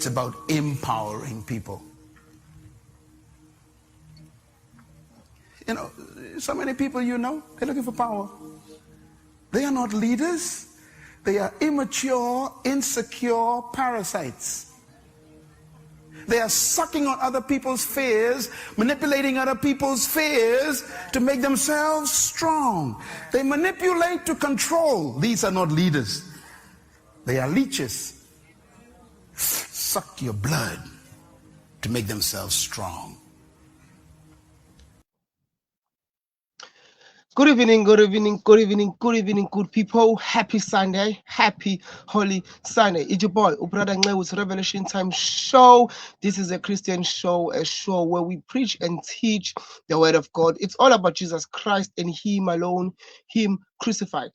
It's about empowering people. You know, so many people they're looking for power. They are not leaders. They are immature, insecure parasites. They are sucking on other people's fears, manipulating other people's fears to make themselves strong. They manipulate to control. These are not leaders. They are leeches. Suck your blood to make themselves strong. Good evening, good evening, good evening, good evening, good people. Happy Sunday, happy Holy Sunday. It's your boy, Ubrada Nce's Revelation Time Show. This is a Christian show, a show where we preach and teach the Word of God. It's all about Jesus Christ and Him alone, Him crucified.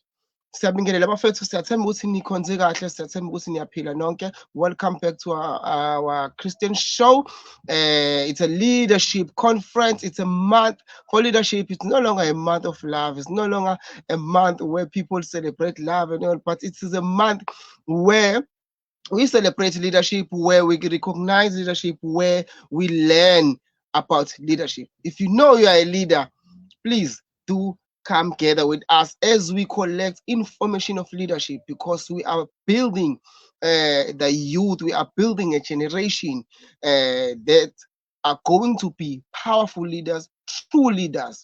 Siyabingelela bafethu, siyathemba ukuthi nikhonze kahle, siyathemba ukuthi niyaphila nonke. Welcome back to our Christian show. It's a leadership conference. It's a month for leadership. It's no longer a month of love. It's no longer a month where people celebrate love and all, but it is a month where we celebrate leadership, where we recognize leadership, where we learn about leadership. If you know you are a leader, please do come together with us as we collect information of leadership, because we are building the youth. We are building a generation that are going to be powerful leaders, true leaders.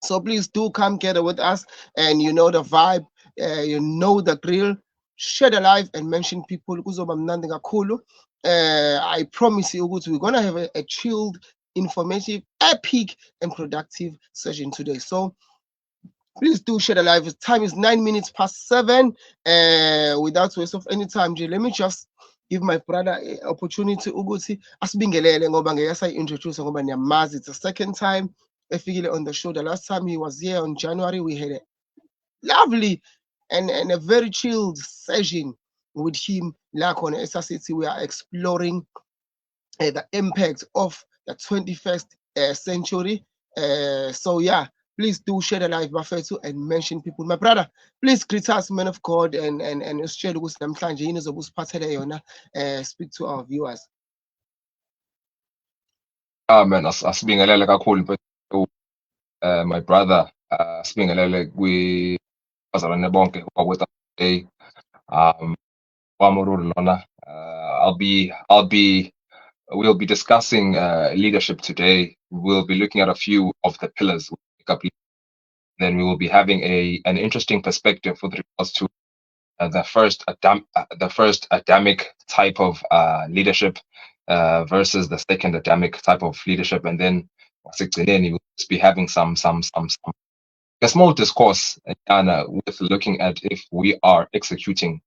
So please do come together with us, and you know the vibe, you know the drill. Share the live and mention people. I promise you, we're gonna have a chilled, informative, epic, and productive session today. So please do share the live. The time is 9 minutes past 7. Without waste of any time, let me just give my brother an opportunity ukuthi asibingelele ngoba ngeke sayi-introduce ngoba niyamazi. It's the second time efikile on the show. The last time he was here on January, we had a lovely and a very chilled session with him. Like on SRCT, we are exploring the impact of the 21st century. So yeah, please do share the live bafethu and mention people. My brother, please greet us, man of God, and share ukuthi namhlanje yini zobusiphathele yona. Speak to our viewers. Man, asibingelele kakhulu mfethu, my brother, asibingelele kwabazalwane bonke with us today. Moruri lona. We'll be discussing leadership today. We'll be looking at a few of the pillars. Then we will be having an interesting perspective with regards to the first Adamic type of leadership versus the second Adamic type of leadership, and then we'll be having some a small discourse with looking at if we are executing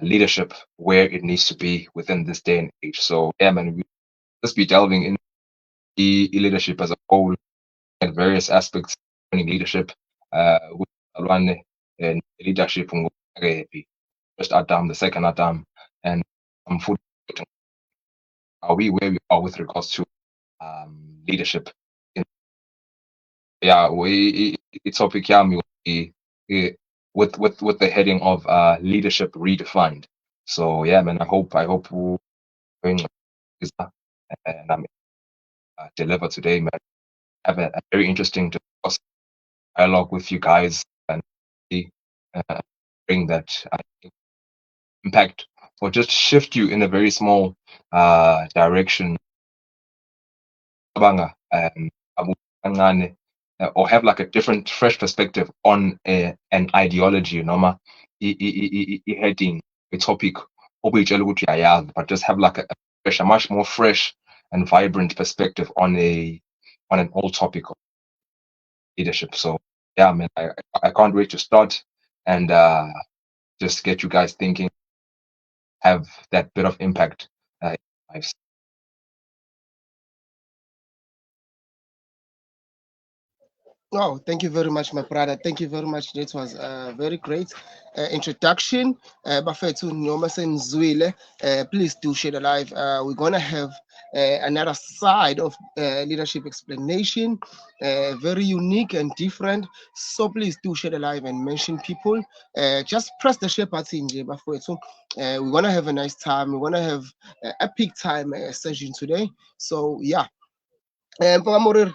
leadership where it needs to be within this day and age. So yeah, man, we'll just be delving into leadership as a whole and various aspects of leadership. With leadership first Adam, the second Adam, and food. Are we where we are with regards to leadership? Yeah, it's topic will be with the heading of leadership redefined. So yeah, man, I hope we'll and deliver today, man. Have a very interesting dialogue with you guys and bring that impact or just shift you in a very small direction. Or have like a different, fresh perspective on an ideology, heading a topic, but just have like a much more fresh and vibrant perspective on an old topic of leadership. So yeah, man, I can't wait to start and just get you guys thinking, have that bit of impact in your lives. Oh, thank you very much, my brother. Thank you very much. That was a very great introduction. Bafethu noma senizwile, please do share the live. We're gonna have another side of leadership explanation, very unique and different. So please do share the live and mention people. Just press the share button, Bafethu. We're gonna have a nice time. We're gonna have a peak time session today. So yeah. Moruri,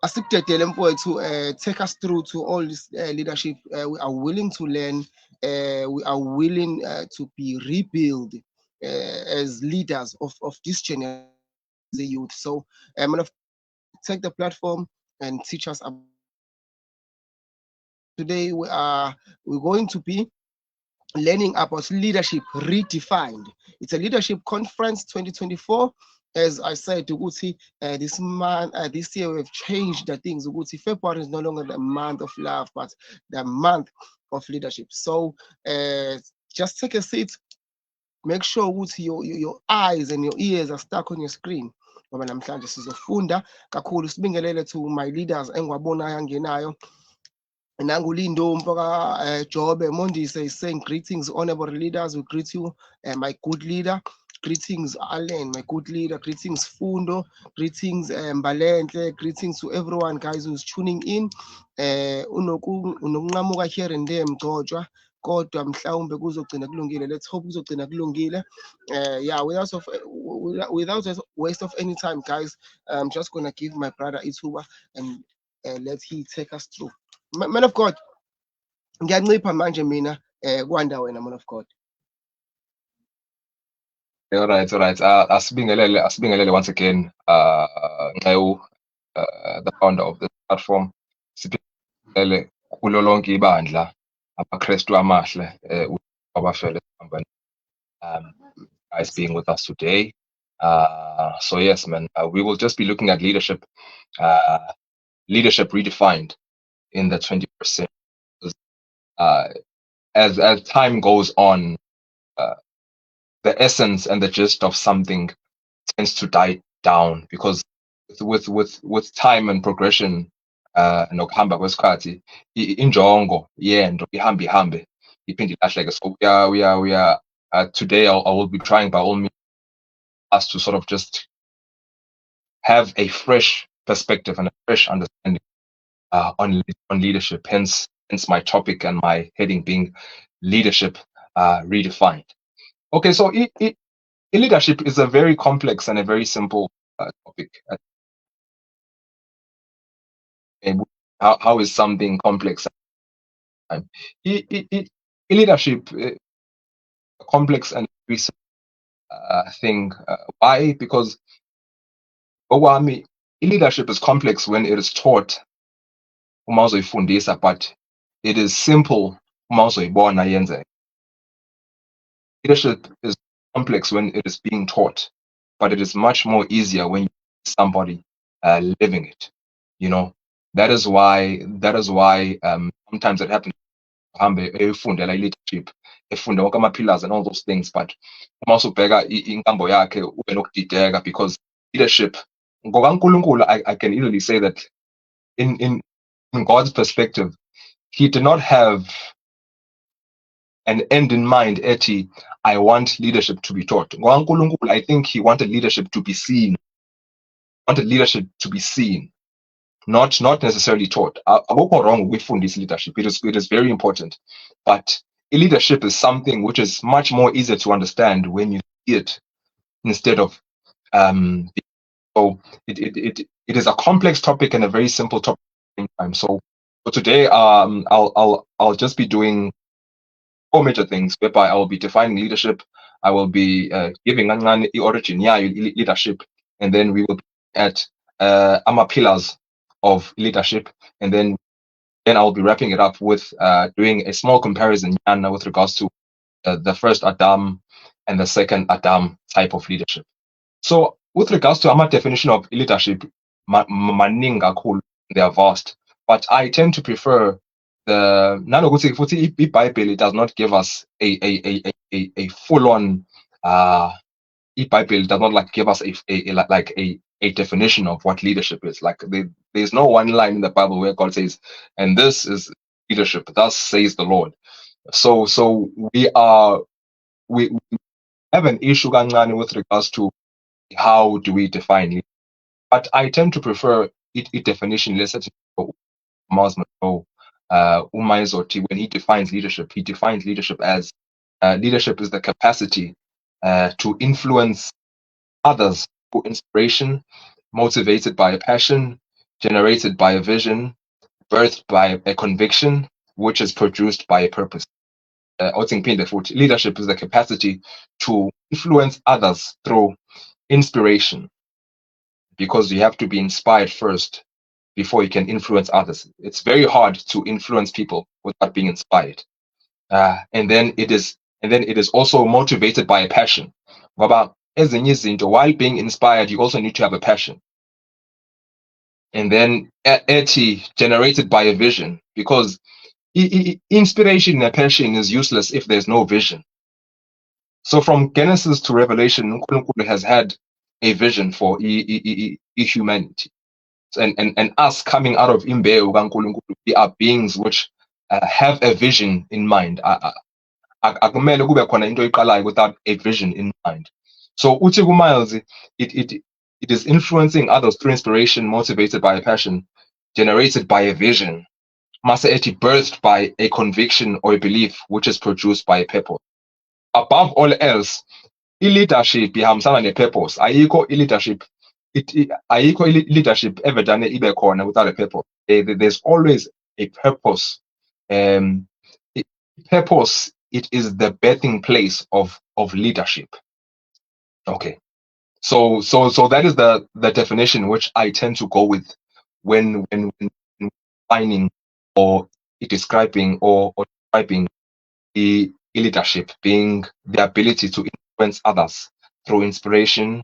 Asiptetele mfowethu, take us through to all this leadership. We are willing to learn. We are willing to be rebuilt as leaders of this generation, the youth. So, man of take the platform and teach us. Today we're going to be learning about leadership redefined. It's a leadership conference 2024. As I said, Uguti, this year we've changed the things. Uguti, February is no longer the month of love, but the month of leadership. So just take a seat. Make sure Uguti, your eyes and your ears are stuck on your screen. Ngoba namhlanje sizofunda kakhulu sibingelele to my leaders engiwabonayo angenayo. Nangulindo Mpaka Jobe Mondise is saying greetings, honorable leaders. We greet you, my good leader. Greetings, Allen, my good leader. Greetings, Fundo. Greetings, Mbalente. Greetings to everyone, guys, who's tuning in. Unokunqamuka here and there, Mgojwa. Kodwa mhlawumbe kuzogcina kulungile. Let's hope kuzogcina kulungile. Yeah, without a waste of any time, guys, I'm just gonna give my brother Ituba and let he take us through. Man of God, ngiyancipha manje mina kwanda wena man of God. All right, all right. Asibingelele once again, Nxewu, the founder of this platform. Sibingelele kulo lonke ibandla, abaKristu amahle, abafele company, guys being with us today. So yes, man, we will just be looking at leadership redefined in the 21st century. As time goes on, the essence and the gist of something tends to die down because with time and progression, nokuhamba kwesikhathi, injongo yento ihambe iphinde ilahleke. So we are today I will be trying by all means us to sort of just have a fresh perspective and a fresh understanding on leadership. Hence my topic and my heading being leadership redefined. Okay, so leadership is a very complex and a very simple topic. How is something complex? Leadership, complex and very simple thing. Why? Because leadership is complex when it is taught, but it is simple. Leadership is complex when it is being taught, but it is much more easier when you see somebody living it. You know, that is why sometimes it happens. Efundela leadership, efunda wonke ama-pillars and all those things, but uma usubheka inkambo yakhe ube nokudideka because leadership ngokaNkulunkulu, I can easily say that in God's perspective, he did not have an end in mind. I want leadership to be taught. ngokaNkulunkulu, I think he wanted leadership to be seen. Not necessarily taught. Akukho wrong with this leadership. It is very important, but leadership is something which is much more easier to understand when you see it instead of so it is a complex topic and a very simple topic at the same time. So today I'll just be doing 4 major things whereby I will be defining leadership. I will be giving the origin leadership, and then we will be at pillars of leadership, and then I'll be wrapping it up with doing a small comparison with regards to the first Adam and the second Adam type of leadership. So with regards to our definition of leadership, maningi kakhulu, they are vast, but I tend to prefer the nanokuthi futhi iBhayibheli does not give us a full on iBhayibheli does not like give us a a definition of what leadership is. Like there's no one line in the Bible where God says, and this is leadership, thus says the Lord. So we have an issue kancane with regards to how do we define it. But I tend to prefer it definition. Let's say Miles Monroe, when he defines leadership as leadership is the capacity to influence others through inspiration, motivated by a passion, generated by a vision, birthed by a conviction, which is produced by a purpose. Leadership is the capacity to influence others through inspiration, because you have to be inspired first before you can influence others. It's very hard to influence people without being inspired. And then it is also motivated by a passion. While being inspired, you also need to have a passion. And then generated by a vision, because inspiration and passion is useless if there's no vision. So from Genesis to Revelation, Nkulunkulu has had a vision for humanity. And us coming out of Imbeo kaNkulunkulu, we are beings which have a vision in mind. Akumele kube khona into iqalayo without a vision in mind. So uthi kuMiles, it is influencing others through inspiration, motivated by a passion, generated by a vision, birthed by a conviction or a belief, which is produced by a purpose. Above all else, leadership ihambisana ne-purpose. Ayikho leadership ever done ibe khona without a purpose. There's always a purpose. Purpose, it is the birthing place of leadership. Okay. So that is the definition which I tend to go with when defining or describing the leadership being the ability to influence others through inspiration,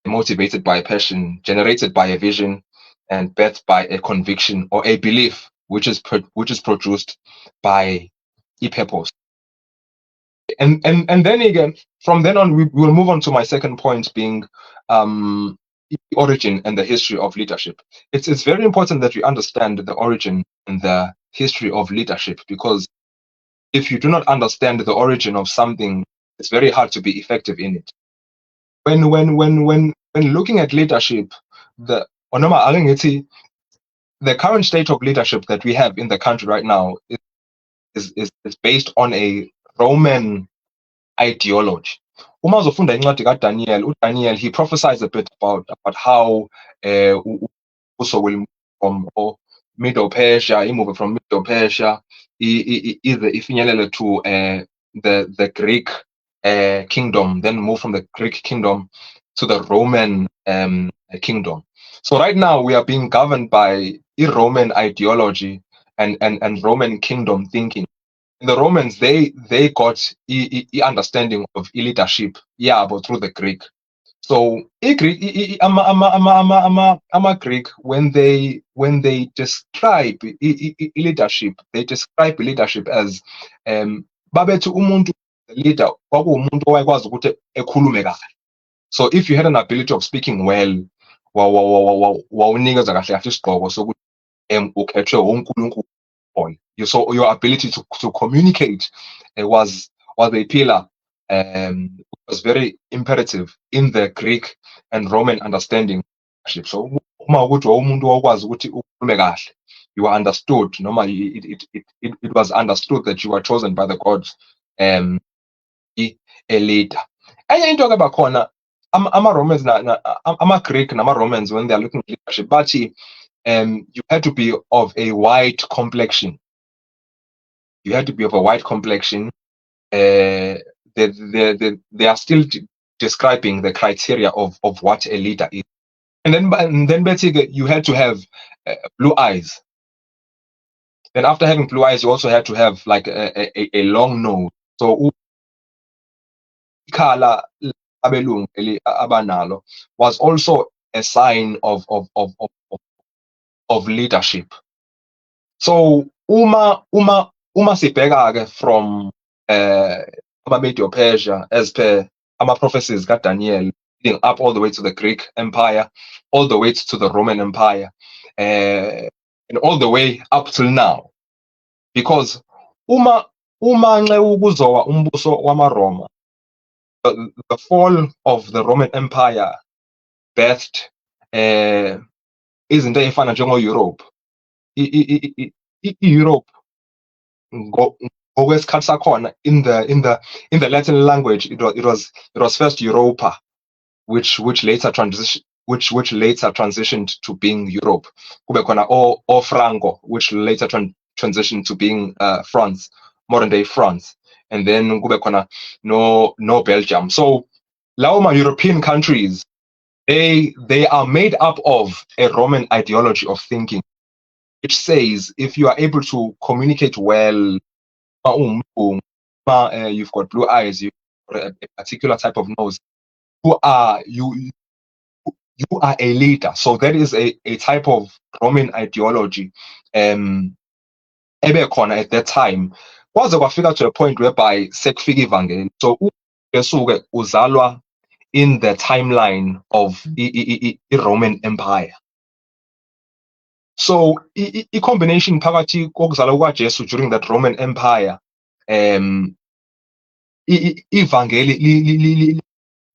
motivated by a passion, generated by a vision, and birthed by a conviction or a belief, which is produced by a purpose. And then again, from then on, we will move on to my second point, being the origin and the history of leadership. It's very important that we understand the origin and the history of leadership, because if you do not understand the origin of something, it's very hard to be effective in it. When looking at leadership, the current state of leadership that we have in the country right now is based on a Roman ideology. Uma uzofunda incwadi kaDaniel, uDaniel, he prophesies a bit about how also will from Middle Persia, he moved from Middle Persia, ifinyelele to the Greek kingdom, then move from the Greek kingdom to the Roman kingdom. So right now we are being governed by Roman ideology and Roman kingdom thinking. The Romans, they got understanding of leadership, but through the Greek. So Greek, Greek, when they describe leadership, they describe leadership as babethi umuntu leader kwakuwumuntu owayekwazi ukuthi ekhulume kahle. So if you had an ability of speaking well, wawunikeza kahle kahle isigqoko sokuthi ukhethwe uNkulunkulu. So your ability to communicate was a pillar, was very imperative in the Greek and Roman understanding. So you were understood. It was understood that you were chosen by the gods, a leader. And you talk about corner. I'm a Romans, I'm a Greek, and I'm a Romans when they are looking at leadership. But you had to be of a white complexion. You had to be of a white complexion. They are still describing the criteria of what a leader is. And then basically you had to have blue eyes. Then after having blue eyes, you also had to have like a long nose. So color abanalo was also a sign of leadership. So uma sibheka from Medo Persia, as per ama prophecies kaDaniel, leading up all the way to the Greek Empire, all the way to the Roman Empire, and all the way up till now. Because uma nxe kuzowa umbuso wamaRoma, the fall of the Roman Empire birthed izinto ey'fana njengo-Europe. I-Europe ngokwesikhathi sakhona in the Latin language it was first Europa, which later transitioned to being Europe. Kube khona o Franco, which later transitioned to being France, modern day France, and then kube khona no Belgium. So lawo European countries, they are made up of a Roman ideology of thinking, which says if you are able to communicate well, you've got blue eyes, you've got a particular type of nose, you are a leader. So that is a type of Roman ideology ebekhona at that time. Kwaze kwafika to a point whereby sekufika ivangeli. So uJesu-ke uzalwa in the timeline of the Roman Empire. So a combination phakathi kokuzalwa kukaJesu during that Roman Empire, ivangeli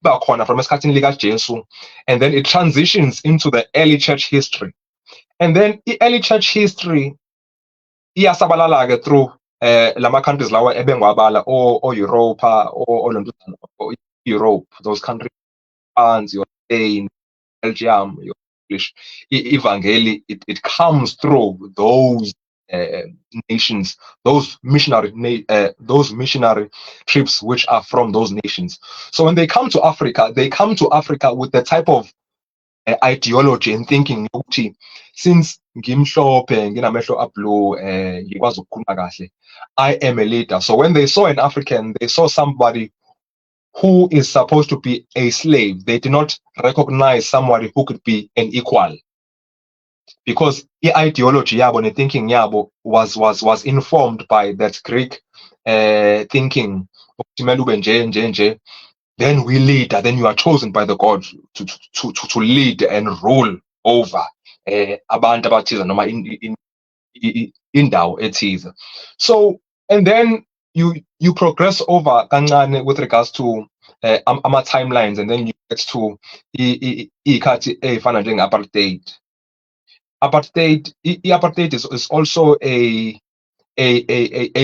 bakhona from esikhathini likaJesu, and then it transitions into the early church history. And then early church history iyasabalala-ke through lama countries lawa ebengwabala o Europa or Europe, those countries, France, your Spain, Belgium, your English, Evangeli, it comes through those nations, those missionary trips which are from those nations. So when they come to Africa with the type of ideology and thinking, since ngimhlophe nginamehlo ablu ngikwazi ukukhuluma kahle, I am a leader. So when they saw an African, they saw somebody who is supposed to be a slave. They did not recognize somebody who could be an equal, because the ideology yabo and thinking yabo was informed by that Greek thinking. Then we lead, then you are chosen by the God to lead and rule over abantu abathize noma indawo ethize. So, and then you progress over kancane with regards to ama timelines, and then you get to ikhathi ey'fana njenge-apartheid. Apartheid is also a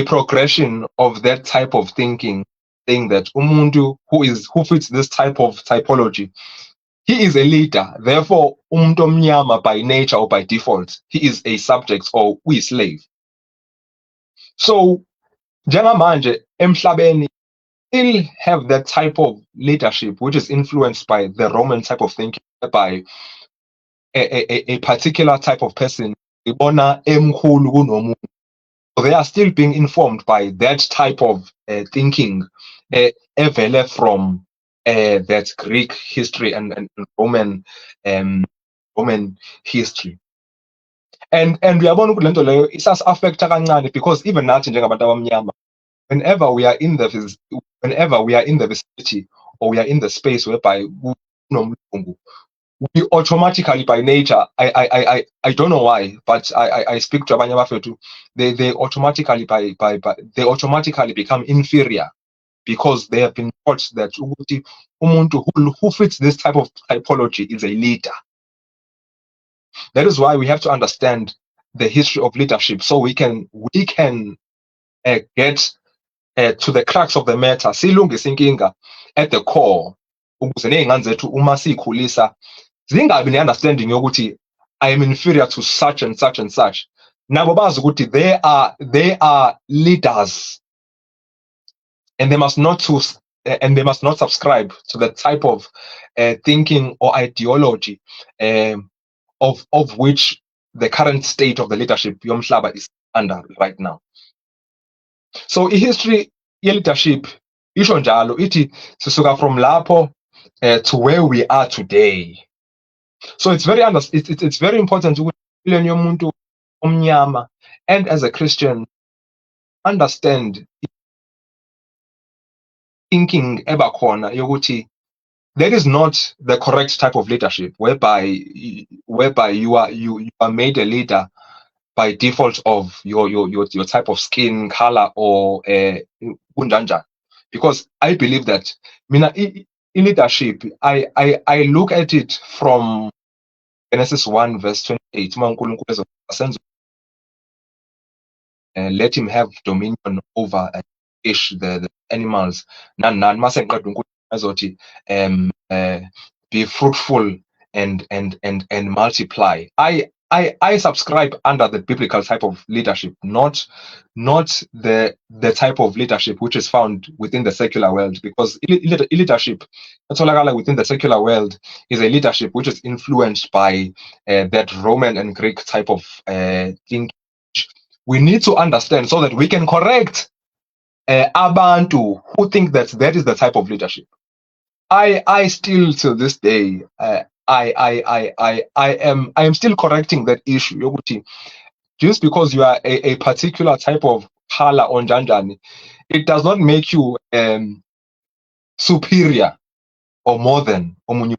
progression of that type of thinking, saying that umuntu who fits this type of typology, he is a leader. Therefore, umuntu omnyama by nature or by default, he is a subject or slave. So, njengamanje emhlabeni still have that type of leadership which is influenced by the Roman type of thinking, by a particular type of person. So they are still being informed by that type of thinking, evele from that Greek history and Roman history. And uyabona ukuthi lento leyo isas-affecta kancane, because even nathi njengabantu abamnyama, whenever we are in the vicinity or we are in the space whereby kunomlungu, we automatically by nature, I don't know why, but I speak to abanye abafethu, they automatically they automatically become inferior, because they have been taught that umuntu who fits this type of typology is a leader. That is why we have to understand the history of leadership, so we can get to the crux of the matter, silungise inkinga at the core, ukuze ney'ngane zethu uma siyikhulisa zingabi ne-understanding yokuthi I am inferior to such and such and such. Nabo bazi ukuthi they are leaders, and they must not subscribe to the type of thinking or ideology of which the current state of the leadership yomhlaba is under right now. So history ye-leadership isho njalo ithi sisuka from lapho to where we are today. So it's very important to yomuntu omnyama, and as a Christian, understand thinking ebakhona yokuthi that is not the correct type of leadership, whereby you are made a leader by default of your type of skin color or kunjanja. Because I believe that in leadership, I look at it from Genesis 1 verse 28. Let him have dominion over fish, the animals. Be fruitful and multiply. I subscribe under the biblical type of leadership, not the type of leadership which is found within the secular world, because leadership within the secular world is a leadership which is influenced by that Roman and Greek type of thinking. We need to understand so that we can correct abantu who think that is the type of leadership. I still to this day I am still correcting that issue yokuthi just because you are a particular type of color on janjani, it does not make you superior or more than omunye.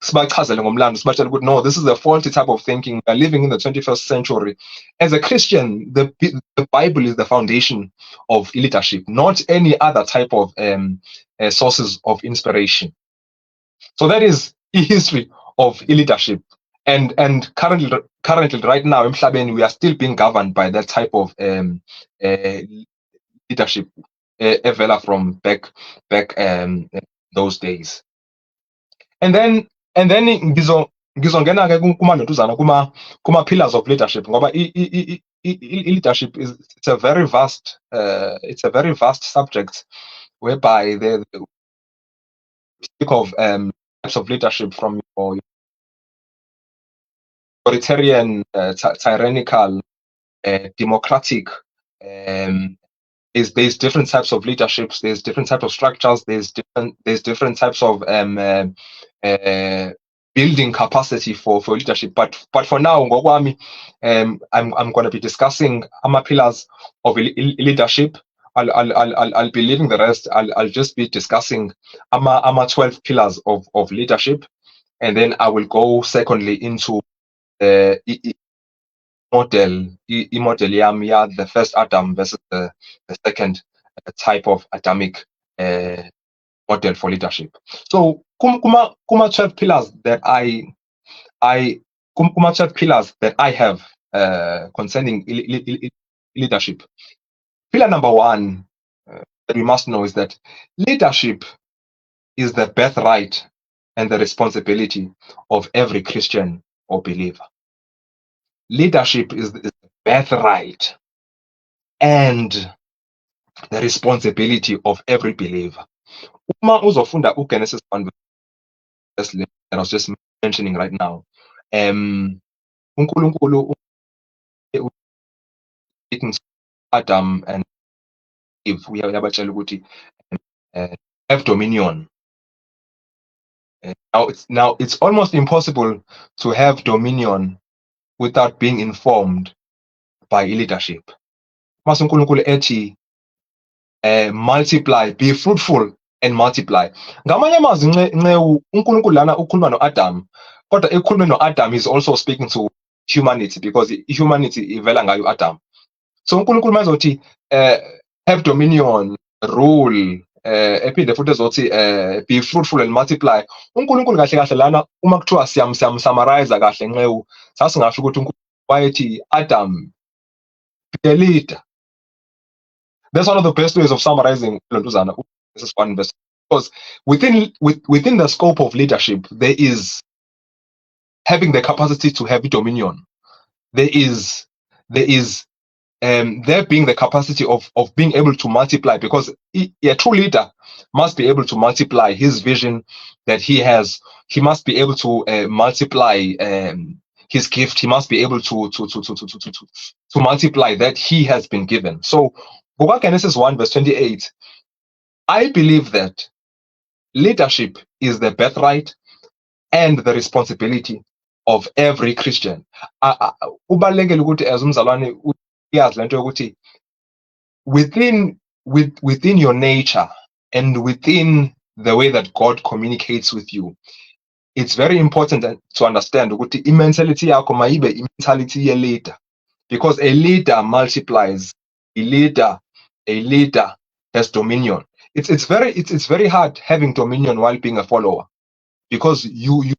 Sibachazele ngomlando, sibatshele ukuthi no, this is a faulty type of thinking. We are living in the 21st century. As a Christian, the Bible is the foundation of leadership, not any other type of sources of inspiration. So that is the history of leadership. And currently right now in Mhlabeni, we are still being governed by that type of leadership evela from back those days. And then ngizongena ke kuma notuzana kuma pillars of leadership ngoba leadership is it's a very vast subject, whereby they speak of types of leadership from your authoritarian, tyrannical, democratic. There's different types of leaderships. There's different types of structures. There's different types of building capacity for leadership. But for now, ngokwami, I'm going to be discussing pillars of leadership. I'll be leaving the rest. I'll just be discussing 12 pillars of leadership, and then I will go secondly into the model the first Adam versus the second type of Adamic model for leadership. So kuma 12 pillars that I 12 pillars that I have concerning leadership. Pillar number 1 that we must know is that leadership is the birthright and the responsibility of every Christian or believer. Leadership is the birthright and the responsibility of every believer. Uma uzofunda uGenesis 1 verse that I was just mentioning right now. uNkulunkulu Adam and Eve uyabatshela ukuthi have dominion. Now it's almost impossible to have dominion without being informed by leadership. Mase uNkulunkulu ethi multiply, be fruitful and multiply. Ngamanye amazwi ncewu uNkulunkulu lana ukhuluma noAdam, kodwa ekhuluma noAdam is also speaking to humanity, because humanity ivela ngayo Adam. So uNkulunkulu mazothi have dominion, rule, ephinde futhi ezothi be fruitful and multiply. uNkulunkulu kahle kahle lana uma kuthiwa summarize kahle ncewu, sasingasho ukuthi uNkulunkulu wayethi Adam, be a leader. That's one of the best ways of summarizing this is one verse, because within the scope of leadership, there is having the capacity to have dominion. There being the capacity of being able to multiply, because a true leader must be able to multiply his vision that he has. He must be able to multiply his gift. He must be able to multiply that he has been given. So Genesis 1 verse 28, I believe that leadership is the birthright and the responsibility of every Christian. Ubalulekile ukuthi as umzalwane uyazi lento yokuthi within your nature and within the way that God communicates with you, it's very important to understand ukuthi i-mentality yakho mayibe i-mentality ye-leader, because a leader multiplies. A leader has dominion. It's very hard having dominion while being a follower, because you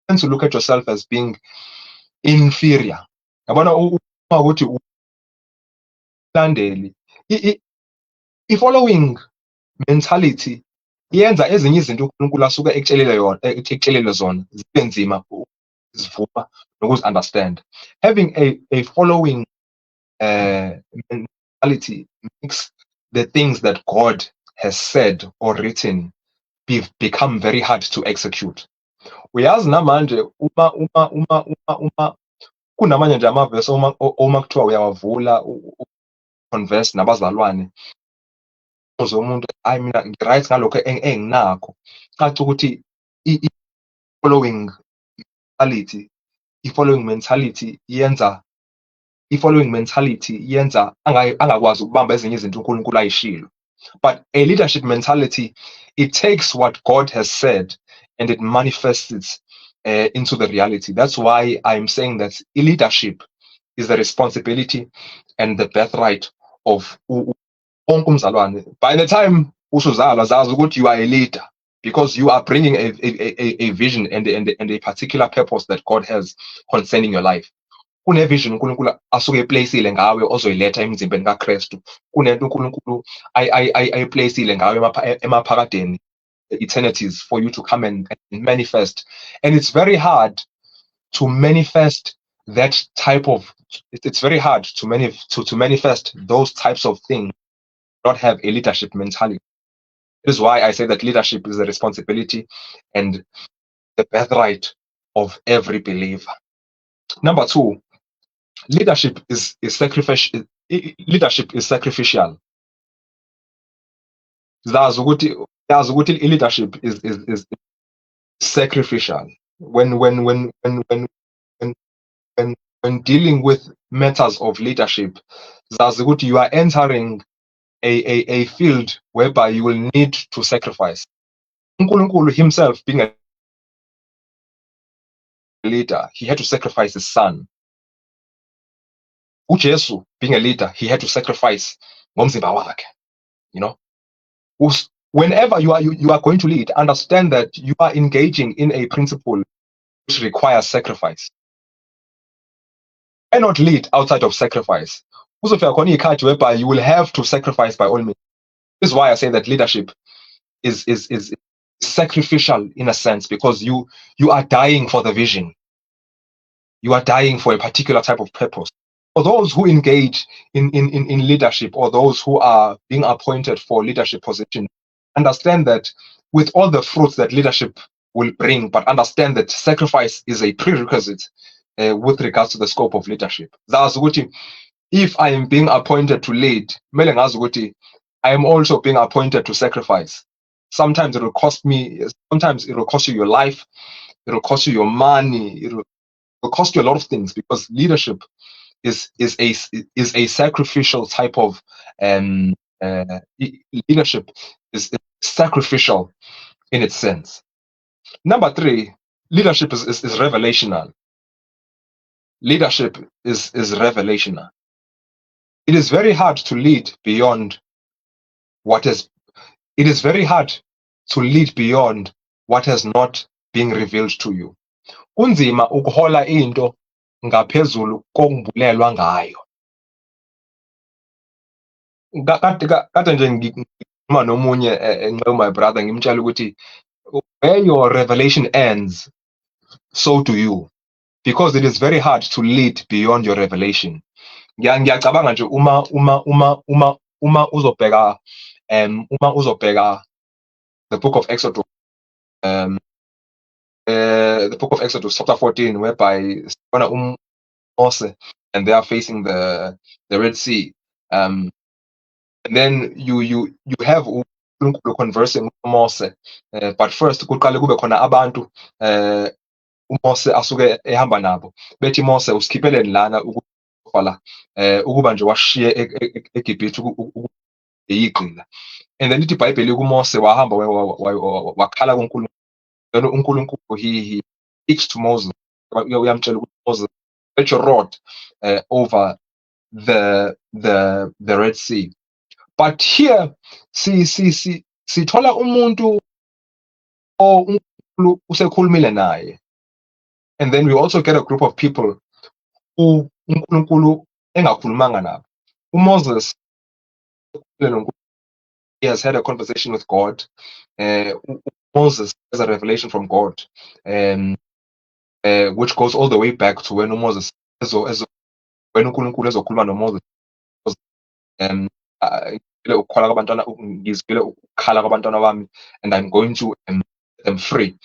tend to look at yourself as being inferior. Yabona uma ukuthi ulandeli, i-following mentality yenza ezinye izinto uNkulunkulu asuke ekutshelele zona zibe nzima ukuzivuma nokuzi-understand. Having a following mentality makes the things that God has said or written become very hard to execute. Uyazi namanje uma kunamanye nje amavesi uma kuthiwa uyawavula converse nabazalwane umuntu hayi mina ngiright ngalokho enginakho, caca ukuthi i-following mentality yenza angakwazi ukubamba ezinye izinto uNkulunkulu ayishilo. But a leadership mentality, it takes what God has said and it manifests it into the reality. That's why I'm saying that leadership is the responsibility and the birthright of wonke umzalwane. By the time usuzalwa zazi ukuthi you are a leader, because you are bringing a vision and a particular purpose that God has concerning your life. Kune-vision uNkulunkulu asuke eplaceile ngawe ozoyiletha emzimbeni kaKristu. Kunento uNkulunkulu ayiplaceile ngawe emaphakadeni, eternities, for you to come and manifest. And it's very hard to manifest that type of, it's very hard to manifest those types of things, not have a leadership mentality. This is why I say that leadership is a responsibility and the birthright of every believer. Number two, leadership is sacrificial. Leadership is sacrificial. Zazi ukuthi leadership is sacrificial. When dealing with matters of leadership, zazi ukuthi you are entering a field whereby you will need to sacrifice. uNkulunkulu himself, being a leader, he had to sacrifice his son. uJesu, being a leader, he had to sacrifice ngomzimba wakhe. You know, whenever you are going to lead, understand that you are engaging in a principle which requires sacrifice. You cannot lead outside of sacrifice. Whereby you will have to sacrifice by all means. This is why I say that leadership is sacrificial in a sense, because you are dying for the vision. You are dying for a particular type of purpose. For those who engage in leadership, or those who are being appointed for leadership position, understand that with all the fruits that leadership will bring, but understand that sacrifice is a prerequisite with regards to the scope of leadership. If I am being appointed to lead, I am also being appointed to sacrifice. Sometimes it will cost me, sometimes it will cost you your life, it will cost you your money, it will cost you a lot of things, because leadership is a sacrificial type of leadership is sacrificial in its sense. Number three, leadership is revelational. Leadership is revelational. It is very hard to lead beyond what is. It is very hard to lead beyond what has not been revealed to you. Kunzima ukuhola into ngaphezulu kokumbulelwa ngayo. Kade nje ngima nomunye my brother ngimtshela ukuthi where your revelation ends, so do you, because it is very hard to lead beyond your revelation. Ngiyacabanga nje uma uzobheka the book of Exodus, the book of Exodus chapter 14, whereby Moses and they are facing the Red Sea, and then you have uNkulunkulu conversing with Moses, but first kuqale kube khona abantu uMose asuke ehamba nabo bethi Mose usikhipheleni lana ukuba nje washiye eGibhithe eyigqila. And then ithi iBhayibheli kuMose wahamba wakhala kuNkulunkulu. Then uNkulunkulu he speaks to Moses. Uyamtshela ukuthi Moses, stretch your rod over the Red Sea. But here sithola umuntu uNkulunkulu usekhulumile naye. And then we also get a group of people who uNkulunkulu engakhulumanga nabo. uMoses, he has had a conversation with God. Moses has a revelation from God, which goes all the way back to when Moses, when uNkulunkulu ezokhuluma noMoses, ngizwile ukukhala kwabantwana bami, and I'm going to set them free.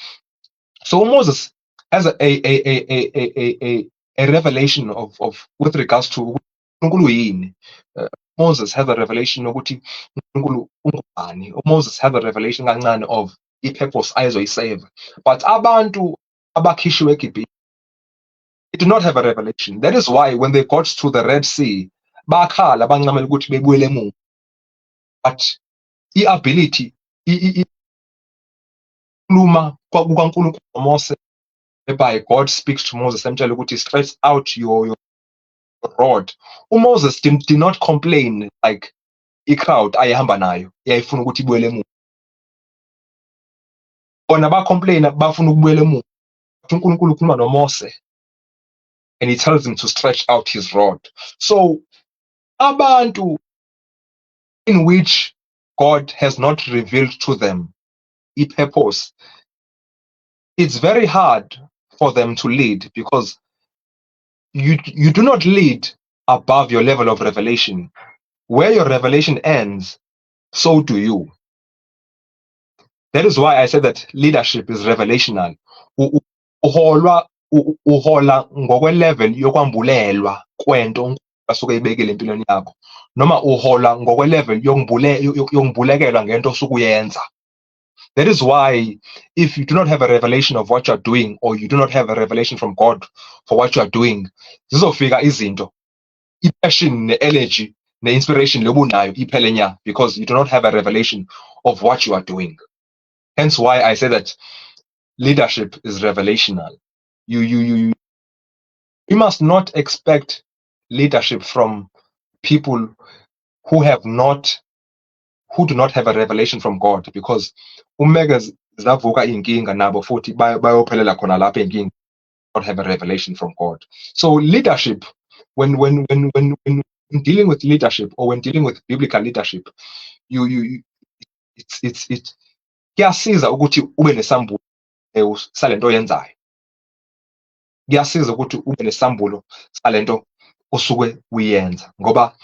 So Moses has a revelation of with regards to uNkulunkulu yini. Moses has a revelation ukuthi uNkulunkulu ungubani. Moses has a revelation kancane of i-purpose ayizoyisave. But abantu abakhishwe eGibhithe, they do not have a revelation. That is why when they got to the Red Sea, bakhala bancamela ukuthi bebuyele emuva. But i-ability ikhuluma kukaNkulunkulu noMose, whereby God speaks to Moses emtshela ukuthi stretch out your rod. uMoses did not complain like i-crowd ayehamba nayo yayifuna ukuthi ibuyele emuva. Bona bacomplaina bafuna ukubuyela emuva. uNkulunkulu ukhuluma noMose and he tells him to stretch out his rod. So abantu in which God has not revealed to them i-purpose, it's very hard for them to lead, because you do not lead above your level of revelation. Where your revelation ends, so do you. That is why I said that leadership is revelational. Uhola ngokwe-level yokwambulelwa kwento asuke ibekile empilweni yakho, noma uhola ngokwe-level yokubhulekelwa ngento osukuyenza. That is why if you do not have a revelation of what you're doing, or you do not have a revelation from God for what you're doing, zizofika izinto, i-passion, ne-energy, ne-inspiration lobunayo iphele nya, because you do not have a revelation of what you are doing. Hence why I say that leadership is revelational. You must not expect leadership from people who do not have a revelation from God, because umega zavuka inkinga nabo futhi bayophelela khona lapha inkinga, not have a revelation from God. So leadership, when dealing with leadership, or when dealing with biblical leadership, it's kuyasiza ukuthi ube nesambulo salento oyenzayo. Kuyasiza ukuthi ube nesambulo salento osuke uyenza, ngoba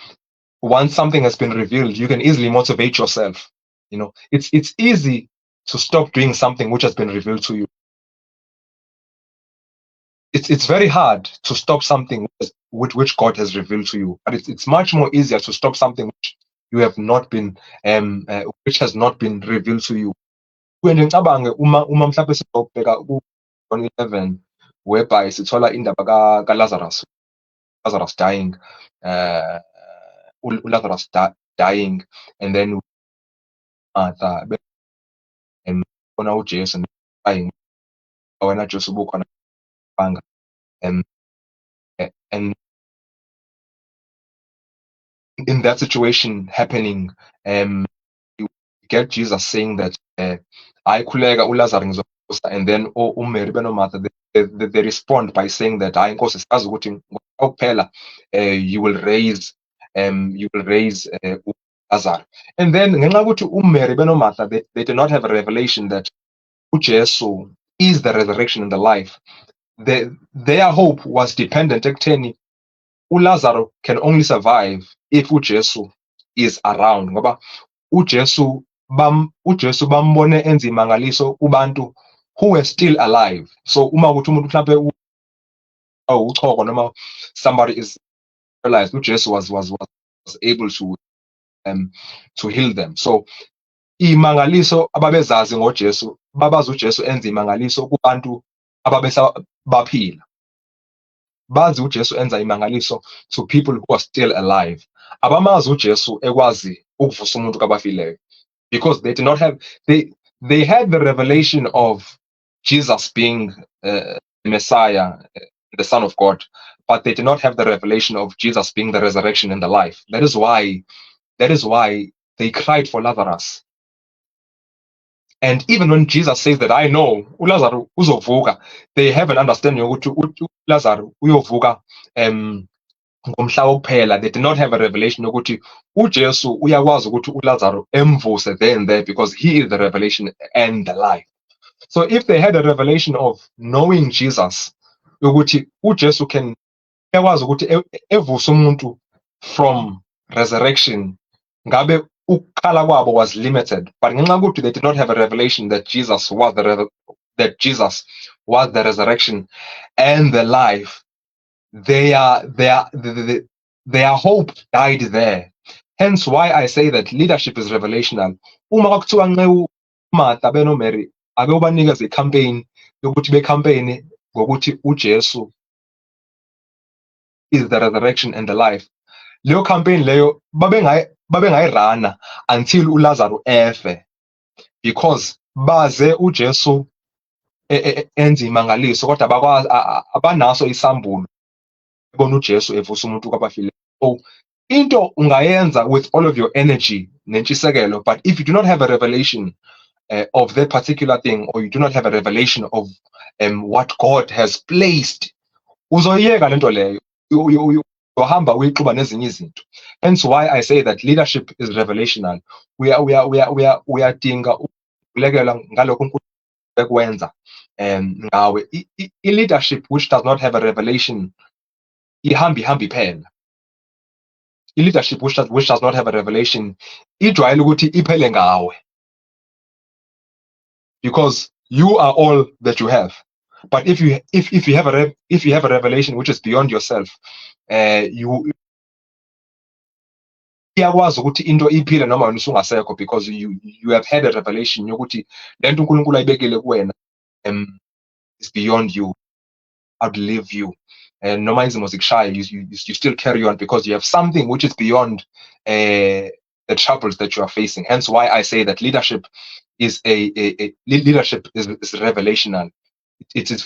once something has been revealed, you can easily motivate yourself. You know, it's easy to stop doing something which has been revealed to you. It's very hard to stop something which God has revealed to you, but it's much more easier to stop something which you have not been which has not been revealed to you. When ngicabange uma mhlawumbe sibheka ku-John 11, whereby sithola indaba kaLazarus dying, Lazarus dying, and then Martha and uJesu dying, wena Jesu bukhona banga, and in that situation happening, you get Jesus saying that ayikhuleka uLazarus ngizomusa, and then uMary benoMartha they respond by saying that hayi Nkosi siyazi ukuthi ukuphela you will raise Lazarus. And then ngenxa ukuthi uMary benoMartha they did not have a revelation that uJesu is the resurrection and the life. Their hope was dependent ekutheni uLazarus can only survive if uJesu is around, ngoba uJesu bambone enza imangaliso kubantu who were still alive. So uma ukuthi umuntu mhlawumbe uchoko noma somebody is paralyzed, uJesu was able to heal them. So imangaliso ababezazi ngoJesu, babazi uJesu enza imangaliso kubantu ababesabaphila. Bazi uJesu enza imangaliso to people who are still alive. Abamazi uJesu ekwazi ukuvusa umuntu kwabafileyo, because they did not have they had the revelation of Jesus being the Messiah, the Son of God, but they did not have the revelation of Jesus being the resurrection and the life. That is why they cried for Lazarus. And even when Jesus says that, I know uLazarus uzovuka, they have an understanding ukuthi uLazarus uyovuka ngomhla wokuphela. They did not have a revelation ukuthi uJesu uyakwazi ukuthi uLazarus emvuse there and there, because he is the revelation and the life. So if they had a revelation of knowing Jesus, ukuthi uJesu uyakwazi ukuthi evuse umuntu from resurrection, ngabe ukukhala kwabo was limited. But ngenxa yokuthi they did not have a revelation that Jesus was the resurrection and the life, their hope died there. Hence why I say that leadership is revelational. Uma kwakuthiwa nceku Martha benoMary ake ubanikeze icampaign yokuthi becampaign ngokuthi uJesu is the resurrection and the life. Leyo campaign leyo babengayirana until uLazarus efe, because baze uJesu enza imangaliso kodwa bakwazi abanaso isambulo bona uJesu evusa umuntu kwabafileyo. So into ungayenza with all of your energy nentshisekelo, but if you do not have a revelation of that particular thing, or you do not have a revelation of what God has placed, uzoyiyeka lento leyo, uyohamba uyixuba nezinye izinto. Hence why I say that leadership is revelational. Uyadinga ukulekelwa ngalokho uNkulunkulu ekwenza ngawe. I-leadership which does not have a revelation ihambi iphela. I-leadership which does not have a revelation ijwayele ukuthi iphele ngawe, because you are all that you have. But if you have a revelation which is beyond yourself, you iyakwazi ukuthi into iphile noma wena usungasekho, because you have had a revelation yokuthi lento uNkulunkulu ayibekele kuwena is beyond you, outlive you. And noma izimo zikushaya, you still carry on because you have something which is beyond the troubles that you are facing. Hence why I say that leadership is leadership is revelational. It's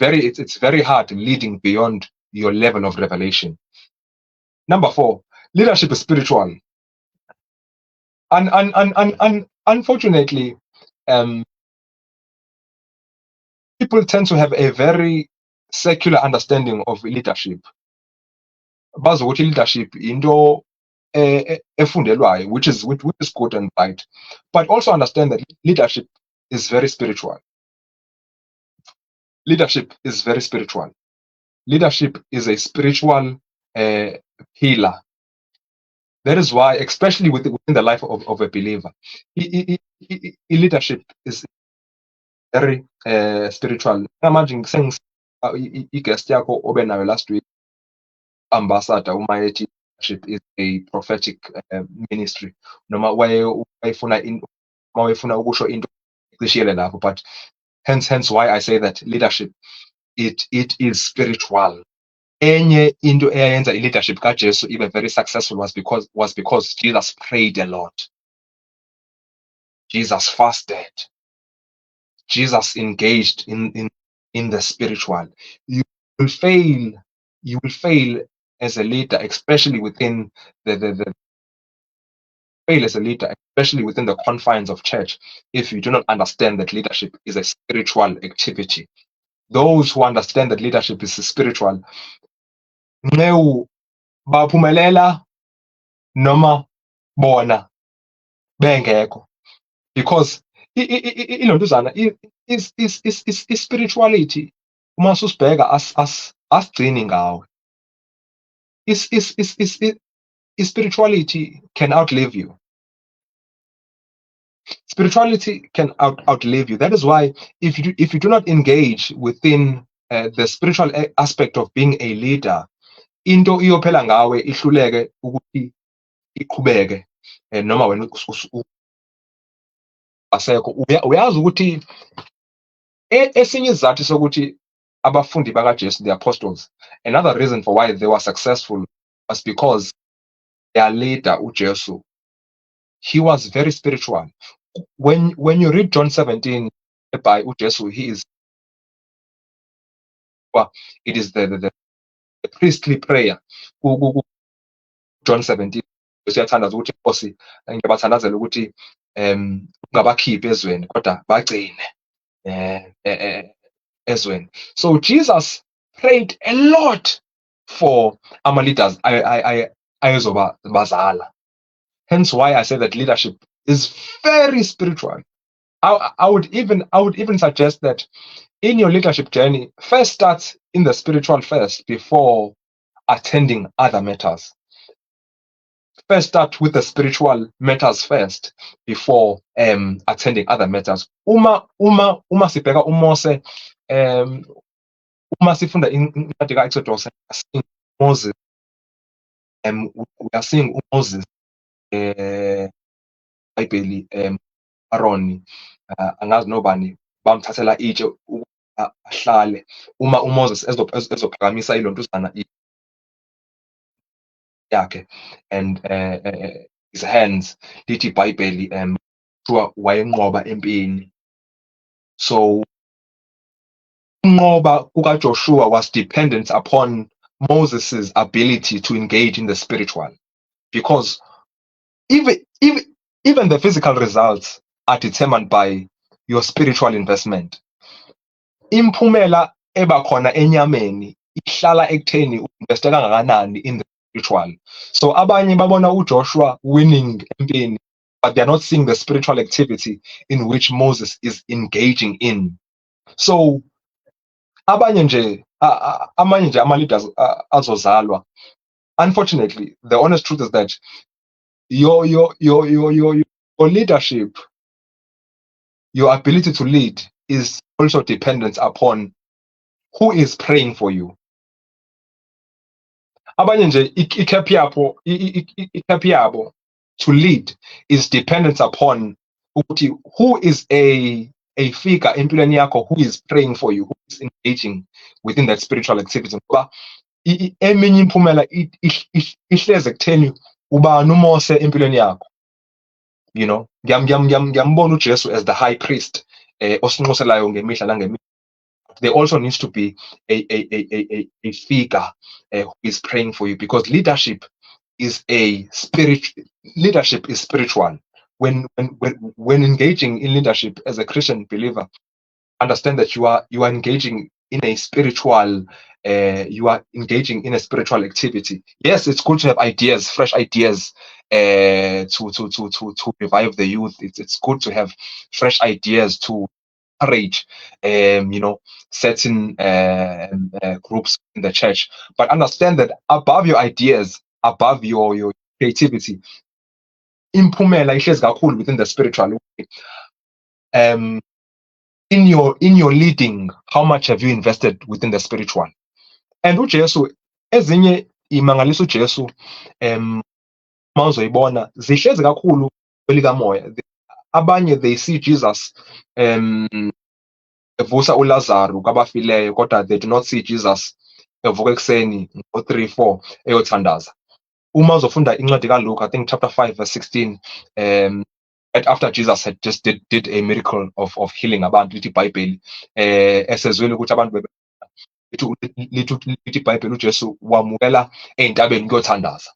very hard leading beyond your level of revelation. Number 4, leadership is spiritual. Unfortunately, people tend to have a very secular understanding of leadership. Bazi ukuthi leadership into efundelwayo, which is good and right, but also understand that leadership is very spiritual. Leadership is very spiritual. Leadership is a spiritual healer. That is why, especially within the life of a believer, leadership is very spiritual. Imagine saying guest yako obenayo last week, ambassador umayethi leadership is a prophetic ministry. Noma wayefuna ukusho into eshiyele lapho, but hence why I say that leadership it is spiritual. Enye into eyayenza leadership kaJesu ibe very successful was because Jesus prayed a lot. Jesus fasted. Jesus engaged in the spiritual. You will fail as a leader, especially within the confines of church, if you do not understand that leadership is a spiritual activity. Those who understand that leadership is spiritual, baphumelela noma bona bengekho, because ilontuzana is spirituality. Uma susibheka asigcini ngawe. Spirituality can outlive you. Spirituality can outlive you. That is why if you do not engage within the spiritual aspect of being a leader, into iyophela ngawe ihluleke ukuthi iqhubeke noma wena asekho. Uyazi ukuthi esinye izathu sokuthi abafundi bakaJesu, the apostles, another reason for why they were successful was because their leader uJesu he was very spiritual. When you read John 17, by uJesu, he is, well, it is the priestly prayer. John 17, siyathandaza ukuthi Nkosi ngiyabathandazela ukuthi ungabakhiphi ezweni kodwa bagcine ezweni. So Jesus prayed a lot for our leaders ayezoba bazala. Hence why I say that leadership is very spiritual. I would even suggest that in your leadership journey, first start in the spiritual first before attending other matters. First start with the spiritual matters first before attending other matters. Uma sibheka uMose, uma sifunda incwadi ka-Exodus, Moses, we are seeing uMoses, iBhayibheli, Aaron, angazi nobani bamthathela itshe ahlale uma uMoses ezophakamisa ilontuzana yakhe and his hands, lithi iBhayibheli, kuthiwa wayenqoba empini. So ukunqoba kukaJoshua was dependent upon Moses' ability to engage in the spiritual, because even the physical results are determined by your spiritual investment. Imphumela ebakhona enyameni ihlala ekutheni uinveste kangakanani in the spiritual. So abanye babona uJoshua winning empini, but they're not seeing the spiritual activity in which Moses is engaging in. So amanye nje ama-leaders azozalwa. Unfortunately, the honest truth is that your leadership, your ability to lead is also dependent upon who is praying for you. Abanye nje ikhephi yabo to lead is dependent upon ukuthi who is a figure empilweni yakho who is praying for you, who is engaging within that spiritual activity. Ngoba eminye imphumela ihleze kutheni ubani uMose empilweni yakho. You know, ngiyambona uJesu as the high priest osinxuselayo ngemihla nangemihla. There also needs to be a figure who is praying for you, because leadership is spiritual. When engaging in leadership as a Christian believer, understand that you are engaging in a spiritual activity. Yes, it's good to have ideas, fresh ideas, to revive the youth. It's good to have fresh ideas to encourage certain groups in the church. But understand that above your ideas, above your creativity, imphumela ihlezi kakhulu within the spiritual. In your leading, how much have you invested within the spiritual? And uJesu, ezinye imangaliso uJesu mawuzoyibona zihlezi kakhulu kwelikamoya. Abanye, they see Jesus evusa uLazaro kwabafileyo, kodwa they do not see Jesus evuka ekuseni ngo-3-4 eyothandaza. Uma uzofunda incwadi kaLuke, I think chapter 5 verse 16, after Jesus had just did a miracle of healing abantu, lithi iBhayibheli esezwele ukuthi abantu lithi iBhayibheli uJesu wamukela ey'ntabeni kuyothandaza.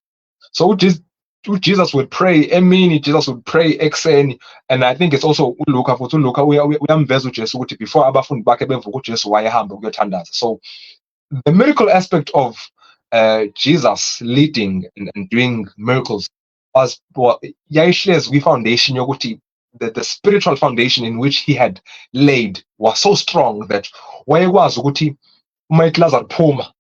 So Jesus would pray emini, Jesus would pray ekuseni, and I think it's also uLuka futhi uLuka uyamveza uJesu ukuthi before abafundi bakhe bevuka uJesu wayehamba ukuyothandaza. So the miracle aspect of Jesus leading and doing miracles was yayihlezi kwi-foundation yokuthi the spiritual foundation in which he had laid was so strong that wayekwazi ukuthi uma ithi Lazarus phuma,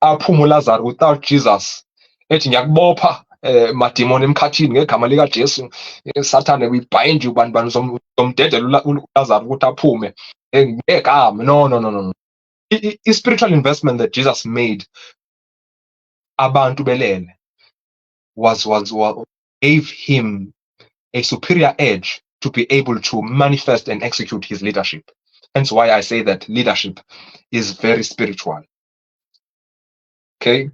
aphuma uLazarus without Jesus ethi ngiyakubopha madimoni emkhathini ngegama lika Jesu, Sathane, we bind you, bani zomdedela uLazarus ukuthi aphume ngegama. No. I-spiritual investment that Jesus made abantu belele was gave him a superior edge to be able to manifest and execute his leadership. Hence why I say that leadership is very spiritual. Okay,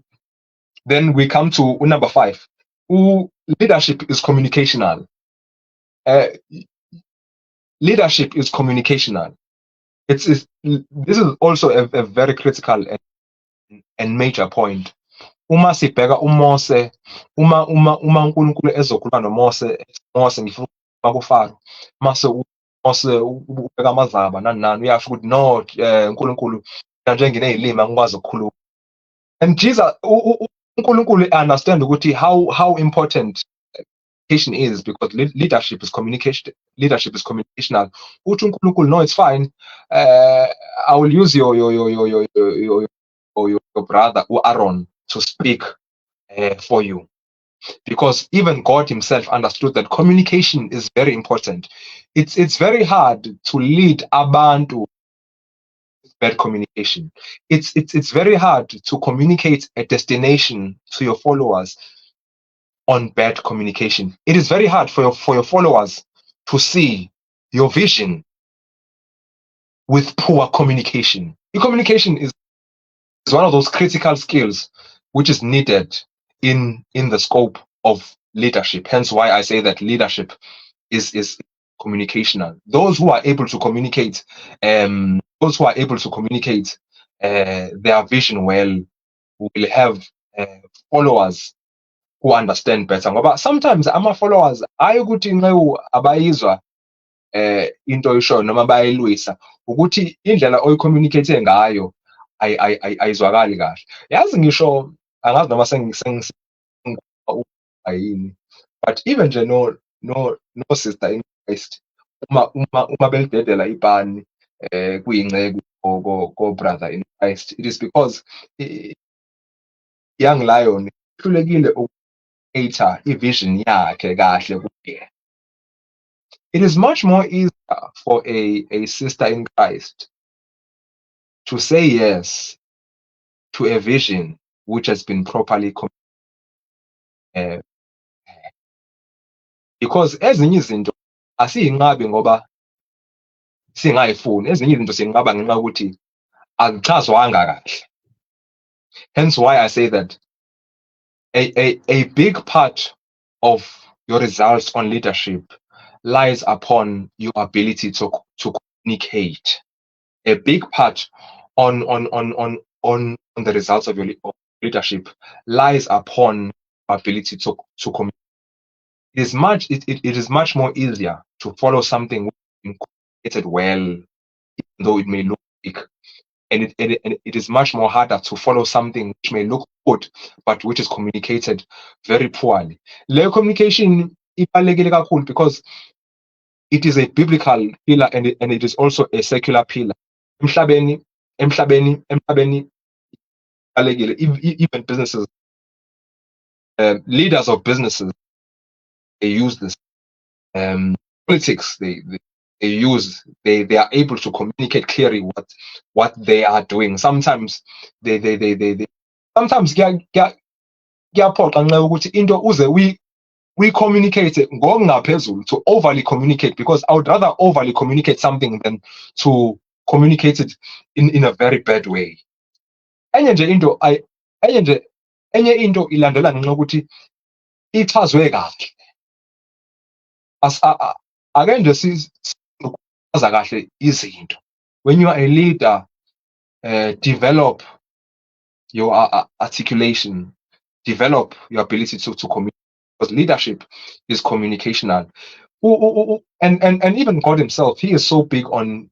then we come to number 5. leadership is communicational. Leadership is communicational. This is also a very critical and major point. Uma sibheka uMose, uma uNkulunkulu ezokhuluma Mose ngifuna ukufaro, mase uMose ubheka amazaba nani uyasho ukuthi no, uNkulunkulu manje nginezilimi angikwazi ukukhuluma. And Jesus uNkulunkulu understand ukuthi how important communication is, because leadership is communication. Leadership is communicational. Uthi uNkulunkulu, no, it's fine. I will use your brother Aaron to speak for you, because even God Himself understood that communication is very important. It's very hard to lead abantu with bad communication. It's very hard to communicate a destination to your followers on bad communication. It is very hard for your followers to see your vision with poor communication. The communication is one of those critical skills which is needed in the scope of leadership. Hence why I say that leadership is communicational. Those who are able to communicate, their vision well, will have followers who understand better. But sometimes ama followers ayukuthi nqewu abayizwa into oyishoyo noma bayilwisa ukuthi indlela oyicommunicate ngayo ayizwakali kahle. Yazi ngisho angazi noma ayini, but even nje no sister in Christ uma belidedela ibhani kuyingceke ko brother in Christ, it is because young lion ihlulekile vision yakhe kahle kuye. It is much more easier for a sister in Christ to say yes to a vision which has been properly because ezinye izinto asiyinqabi ngoba singayifuni, ezinye izinto sinqaba ngenxa ukuthi akuchazwanga kahle. Hence why I say that a big part of your results on leadership lies upon your ability to communicate. A big part on the results of your leadership lies upon ability to communicate. It is much more easier to follow something communicated well, even though it may look big. And it is much more harder to follow something which may look good, but which is communicated very poorly. Leyo communication ibalulekile kakhulu because it is a biblical pillar and it is also a secular pillar. Emhlabeni ibalulekile. Even businesses, leaders of businesses, they use this. Politics, they are able to communicate clearly what they are doing. Sometimes sometimes kuyaphoqa nxa ukuthi into uze we communicate ngokungaphezulu, to overly communicate, because I would rather overly communicate something than to communicate it in a very bad way. Enye into ilandela ngenxa ukuthi ichazwe kahle. Ake nje sichaza kahle izinto. When you are a leader, develop your articulation, develop your ability to communicate, because leadership is communicational. And even God Himself, He is so big on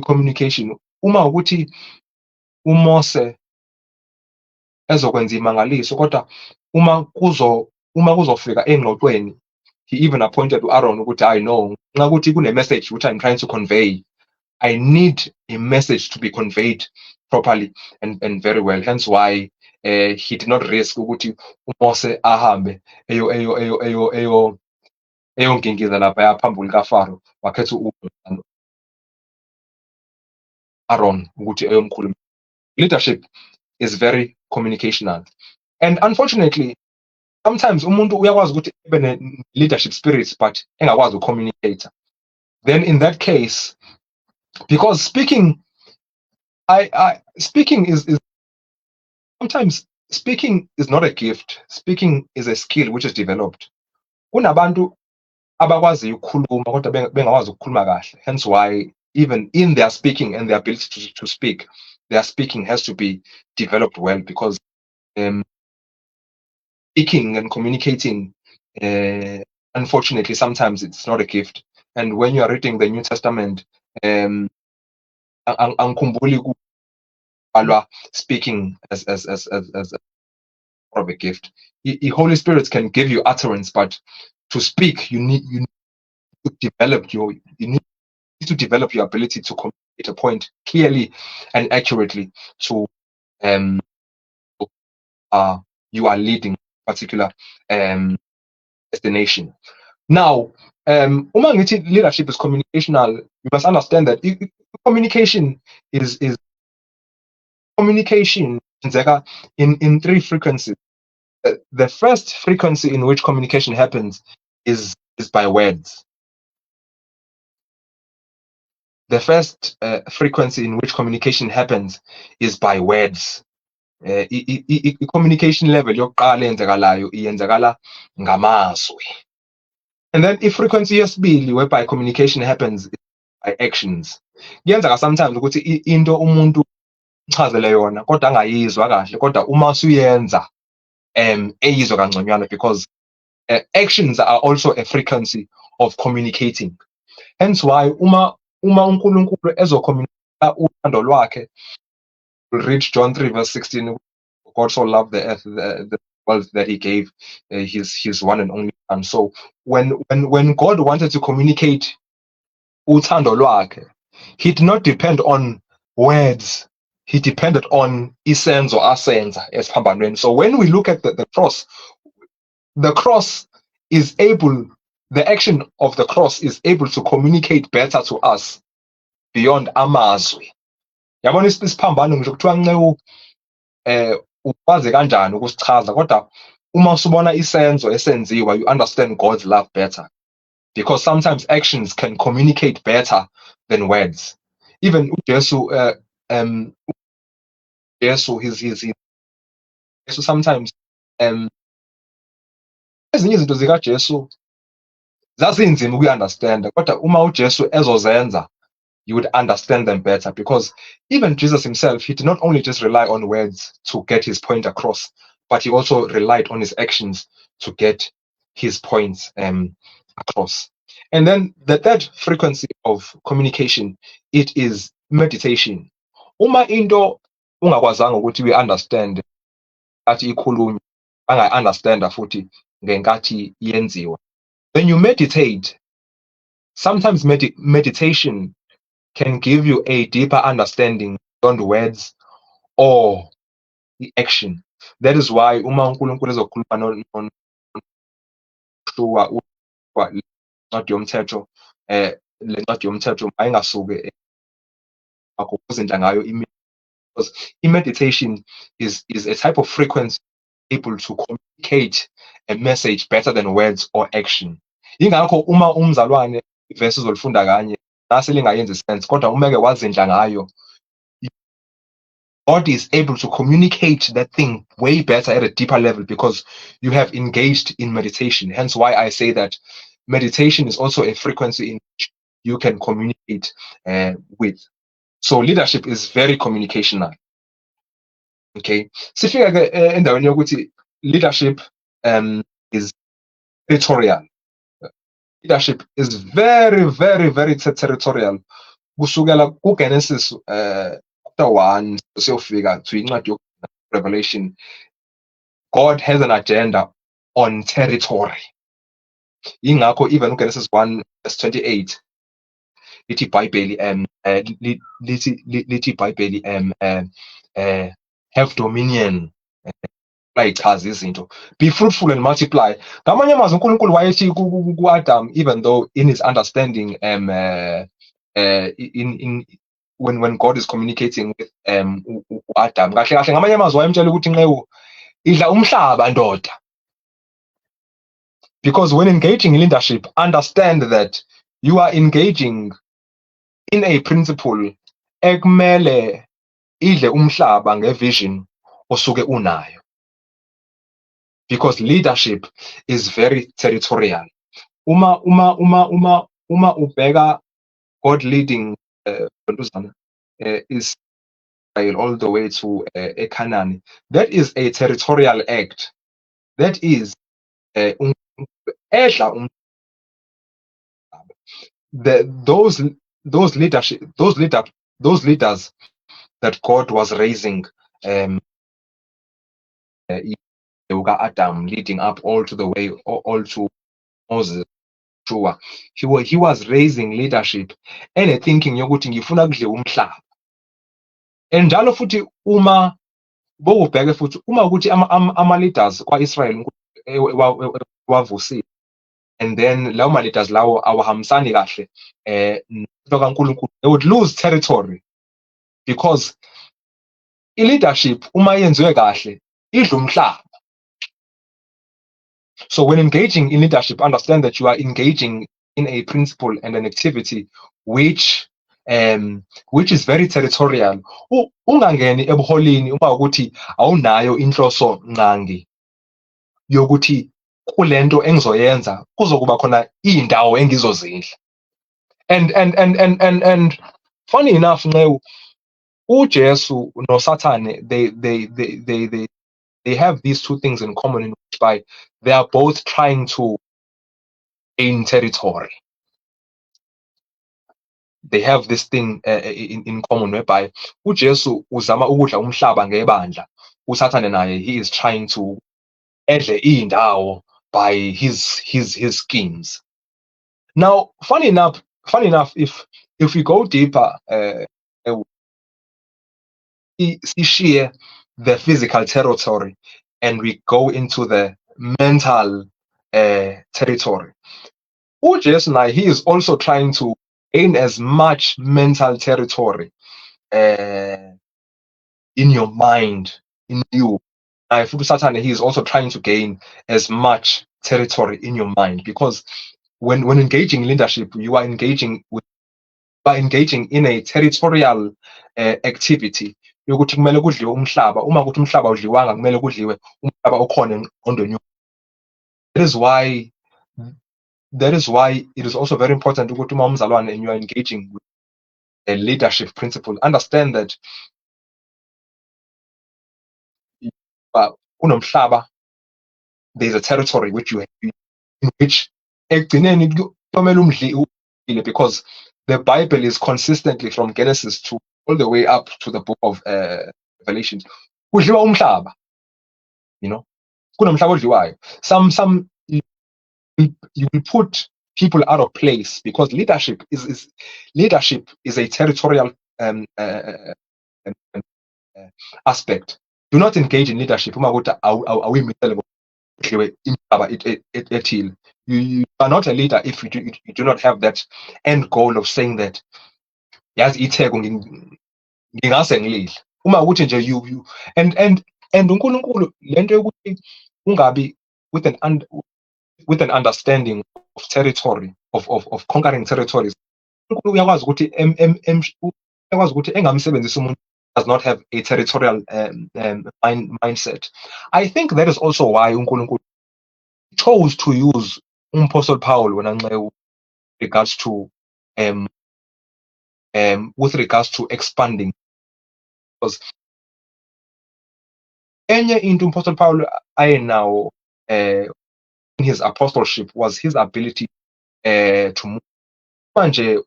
communication. Uma ukuthi uMose ezokwenza imangaliso, kodwa uma kuzofika engxoxweni, He even appointed Aaron ukuthi I know nxa ukuthi kune message which I'm trying to convey, I need a message to be conveyed properly and very well. Hence why he did not risk ukuthi uMose ahambe eyongingiza lapha phambili kaFaro, wakhetha Aaron ukuthi eyomkhuluma. Leadership is very communicational, and unfortunately sometimes umuntu uyakwazi ukuthi ebe ne-leadership spirit but engakwazi ucommunicate. Then in that case, because speaking is sometimes speaking is not a gift. Speaking is a skill which is developed. kunabantu abakwazi ukukhuluma kodwa bengakwazi ukukhuluma kahle. Hence why even in their speaking and their ability to speak, their speaking has to be developed well, because speaking and communicating, unfortunately, sometimes it's not a gift. And when you are reading the New Testament, angikhumbuli kubalwa speaking as of a gift. The Holy Spirit can give you utterance, but to speak, you need to develop you need to develop your ability to communicate a point clearly and accurately to you are leading a particular destination. Now, uma ngithi leadership is communicational, you must understand that communication is communication in three frequencies. The first frequency in which communication happens is by words. The first frequency in which communication happens is by words. Communication level yokuqala yenzakala ngamazwi. And then frequency yesibili whereby communication happens by actions. Kuyenzeka sometimes ukuthi into umuntu uchazele yona kodwa angayizwa kahle, kodwa uma usuyenza eyizwa kangconywana, because actions are also a frequency of communicating. Hence why uma uNkulunkulu ezocommunicate uthando lwakhe, read John 3 verse 16, God so loved the earth, the world, that he gave his one and only son. So when God wanted to communicate uthando lwakhe, he did not depend on words, he depended on isenzo asenza esiphambanweni. So when we look at the cross is able, the action of the cross is able to communicate better to us beyond amazwi. Yabona isiphambano ngisho kuthiwa Nceku ukwazi kanjani ukusichaza, kodwa uma usubona isenzo esenziwa, you understand God's love better, because sometimes actions can communicate better than words. Even uJesu Jesu sometimes ezinye izinto zikaJesu zazinzima ukuyi-understand, kodwa uma uJesu ezozenza, you would understand them better, because even Jesus himself, he did not only just rely on words to get his point across, but he also relied on his actions to get his points across. And then the third frequency of communication, it is meditation. Uma into ungakwazanga ukuthi we understand athi ikhulunywa, anga-understanda futhi ngenkathi yenziwa. When you meditate, sometimes meditation can give you a deeper understanding beyond words or the action. That is why uma uNkulunkulu ezokhuluma lencwadi yomthetho, lencwadi yomthetho mayingasuke akuzenza ngayo because meditation is a type of frequency able to communicate a message better than words or action. Ingakho uma umzalwane ivesi uzolifunda kanye nase lingayenzi sense, kodwa umeke wazindla ngayo, God is able to communicate that thing way better at a deeper level because you have engaged in meditation. Hence why I say that meditation is also a frequency in which you can communicate with. So leadership is very communicational. Okay. Sifika ke endaweni yokuthi leadership is territorial. Leadership is very, very, very territorial. Kusukela kuGenesis chapter 1 siyofika to incwadi Revelation, God has an agenda on territory. Ingakho even Genesis 1 verse 28 lithi iBhayibheli lithi iBhayibheli have dominion, layichaza izinto, be fruitful and multiply. Ngamanye amazwi uNkulunkulu wayethi ku-Adam, even though in his understanding in when God is communicating with Adam, kahle kahle ngamanye amazwi wayemtshela ukuthi Nceku, idla umhlaba ndoda. Because when engaging in leadership, understand that you are engaging in a principle ekumele idle umhlaba ngevision osuke unayo. because leadership is very territorial. Uma ubheka God leading is all the way to Canaan. That is a territorial act. That is those leaders that God was raising, Adam leading up all to the way, all to Moses. Sure. He was raising leadership and thinking yokuthi ngifuna kudliwa umhlaba. And njalo futhi uma bowubheke futhi uma ukuthi ama leaders kwa-Israel wavusile, and then lawo ma leaders lawo awahambisani kahle kaNkulunkulu, they would lose territory, because i-leadership uma yenziwe kahle idla umhlaba. So when engaging in leadership, understand that you are engaging in a principle and an activity which is very territorial. Ungangeni ebuholini uma ukuthi awunayo inhloso nqangi yokuthi kulento engizoyenza kuzokuba khona indawo engizozidla. And funny enough, Ncewu, uJesu noSathane, they have these two things in common, in which by they are both trying to gain territory. They have this thing in common, whereby uJesu uzama ukudla umhlaba ngebandla, uSathane naye he is trying to edle indawo by his schemes. Now, funny enough, if we go deeper, share the physical territory and we go into the mental territory. uJesu now, he is also trying to gain as much mental territory in your mind, in you. Now, if Satan, he is also trying to gain as much territory in your mind, because when engaging in leadership, you are engaging in a territorial activity. Yokuthi kumele kudliwe umhlaba, uma kuthi umhlaba udliwanga kumele kudliwe umhlaba okhona engqondweni. That is why it is also very important ukuthi uma umzalwane and you are engaging with a leadership principle, understand that kunomhlaba, there is a territory which in which ekugcineni kumele umdli, because the Bible is consistently from Genesis to all the way up to the book of Revelation. Kudliwa umhlaba, you know, kunomhlaba odliwayo. Some you will put people out of place, because leadership is a territorial aspect. Do not engage in leadership. You are not a leader if you do not have that end goal of saying that yazi itheko ngingase ngilile. Uma ukuthi nje you and uNkulunkulu lento yokuthi ungabi with an understanding of territory, of conquering territories. Uyakwazi ukuthi engamsebenzisa umuntu does not have a territorial mindset. I think that is also why uNkulunkulu chose to use Apostle Paul with regards to expanding, because enye into Apostle Paul now in his apostleship was his ability to move. Manje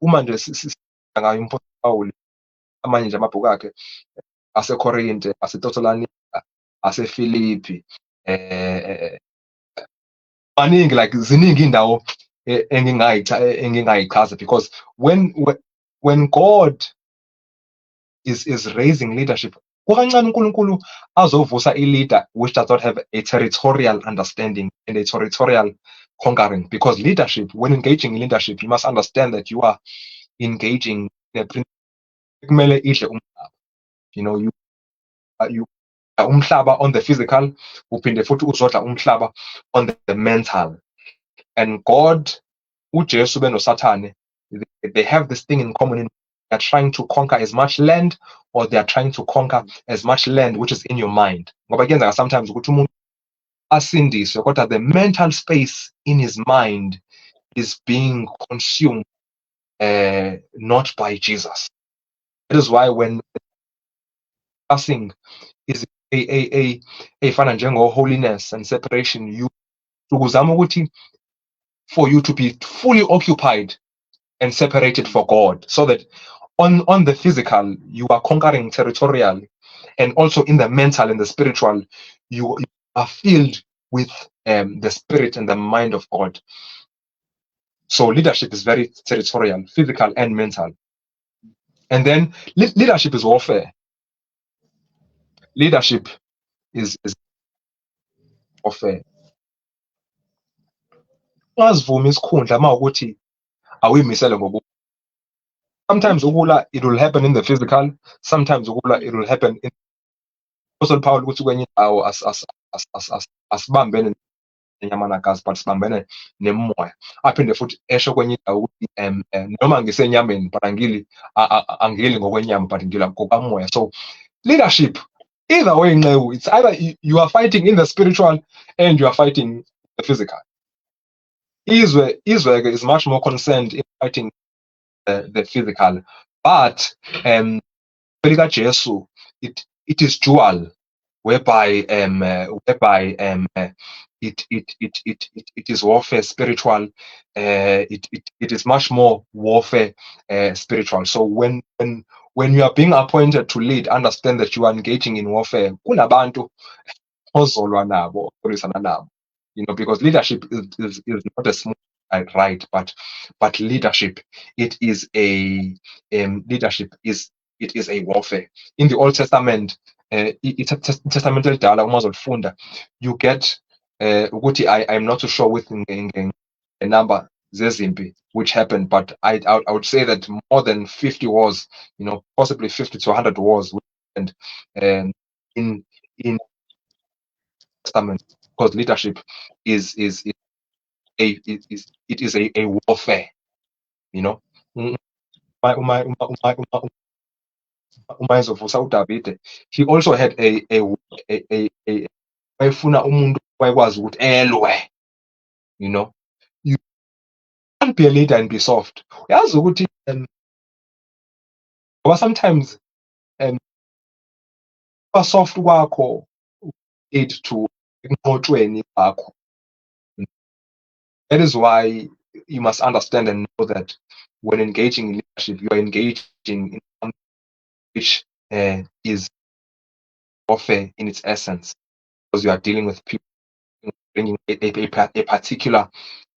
ngayo uMpostoli Paul, amanye nje amabhuku akhe aseKorinte, aseThessalonike, aseFilipi, maningi, like ziningi indawo engingayichaza, because when God is raising leadership, kukancane uNkulunkulu azovusa leader which does not have a territorial understanding and a territorial conquering, because leadership, when engaging in leadership, you must understand that you are engaging in a principle. You know, you umhlaba on the physical, uphinde futhi uzodla umhlaba on the mental. And God, uJesu benoSathane, they have this thing in common. They're trying to conquer as much land, or they are trying to conquer as much land which is in your mind. Ngoba kuyenzeka sometimes ukuthi umuntu asindiswe, kodwa the mental space in his mind is being consumed not by Jesus. That is why when discussing is a fana holiness and separation, you ukuzama ukuthi for you to be fully occupied and separated for God, so that on the physical you are conquering territorial, and also in the mental and the spiritual you are filled with the spirit and the mind of God. So leadership is very territorial, physical and mental. And then leadership is warfare. Leadership is warfare. Ungazivumi isikhundla mawukuthi awimisele ngoku. Sometimes ukula it will happen in the physical, sometimes ukula it will happen in Apostle Paul ukuthi kwenye indawo asibambene nenyama nagazi but sibambene nemoya. Aphinde futhi esho kwenye indawo ukuthi noma ngisenyameni but angili ngokwenyama but ngila ngokamoya. So leadership, either way, no, it's either you are fighting in the spiritual and you are fighting the physical. Israel is much more concerned in fighting the physical, but Jesu, it is dual, whereby it is warfare spiritual. It is much more warfare spiritual. So when you are being appointed to lead, understand that you are engaging in warfare. Kunabantu ozolwa nabo, olisana nabo. Because leadership is not a smooth ride, but leadership, it is a warfare. In the Old Testament, it's a testamental dala you get I'm not too sure with a number zezimpi which happened, but I would say that more than 50 wars, possibly 50 to 100 wars happened in Testament, because leadership is a warfare. He also had a wayefuna umuntu wayekwazi ukuthi elwe. You can't be a leader and be soft. Uyazi ukuthi ngoba sometimes soft kwakho lead to enqotshweni kwakho. That is why you must understand and know that when engaging in leadership, you are engaging in something which is warfare in its essence, because you are dealing with people, bringing a particular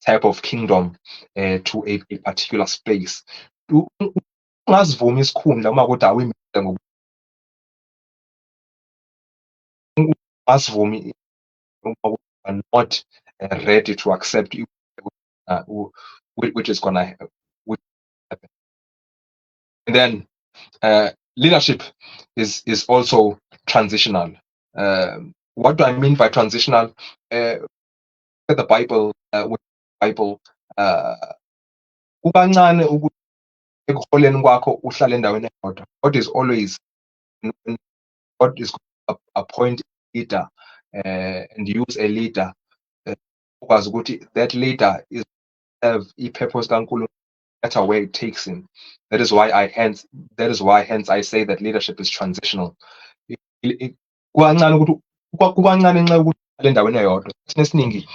type of kingdom to a particular space. Ungazivumi isikhundla uma kuthi awimisele ngoku. Ungazivumi uma are not ready to accept which is gonna happen. And then leadership is also transitional. What do I mean by transitional? The Bible, kukancane ukuthi ekuholeni kwakho uhlale endaweni eyodwa. God is always, God is going to appoint a leader and use a leader. Ukwazi ukuthi that leader is have a purpose kaNkulunkulu, no matter where it takes him. That is why hence I say that leadership is transitional. Kukancane ukuthi kukancane nxa ukuthi uhlale endaweni eyodwa. Esiningi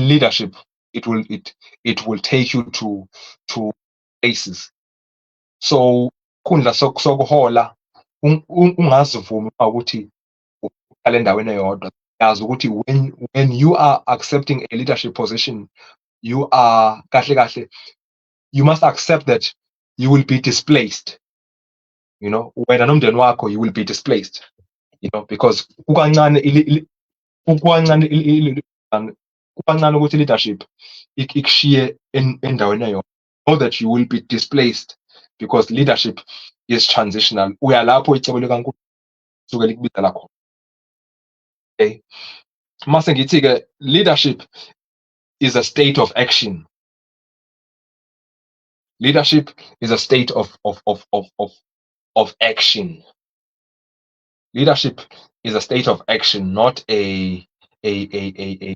leadership, it will take you to places. So khundla sokuhola ungazivumi ukuthi uhlale endaweni eyodwa. Yazi ukuthi when you are accepting a leadership position, you are kahle you must accept that you will be displaced. Wena nomndeni wakho, you will be displaced. Because kukancane ukuthi leadership ikushiye endaweni eyodwa. Know that you will be displaced, because leadership is transitional. Uya lapho icebo likaNkulunkulu suke likubiza lakho. Okay. Mase ngithi ke leadership is a state of action. Leadership is a state of action. Leadership is a state of action, not a a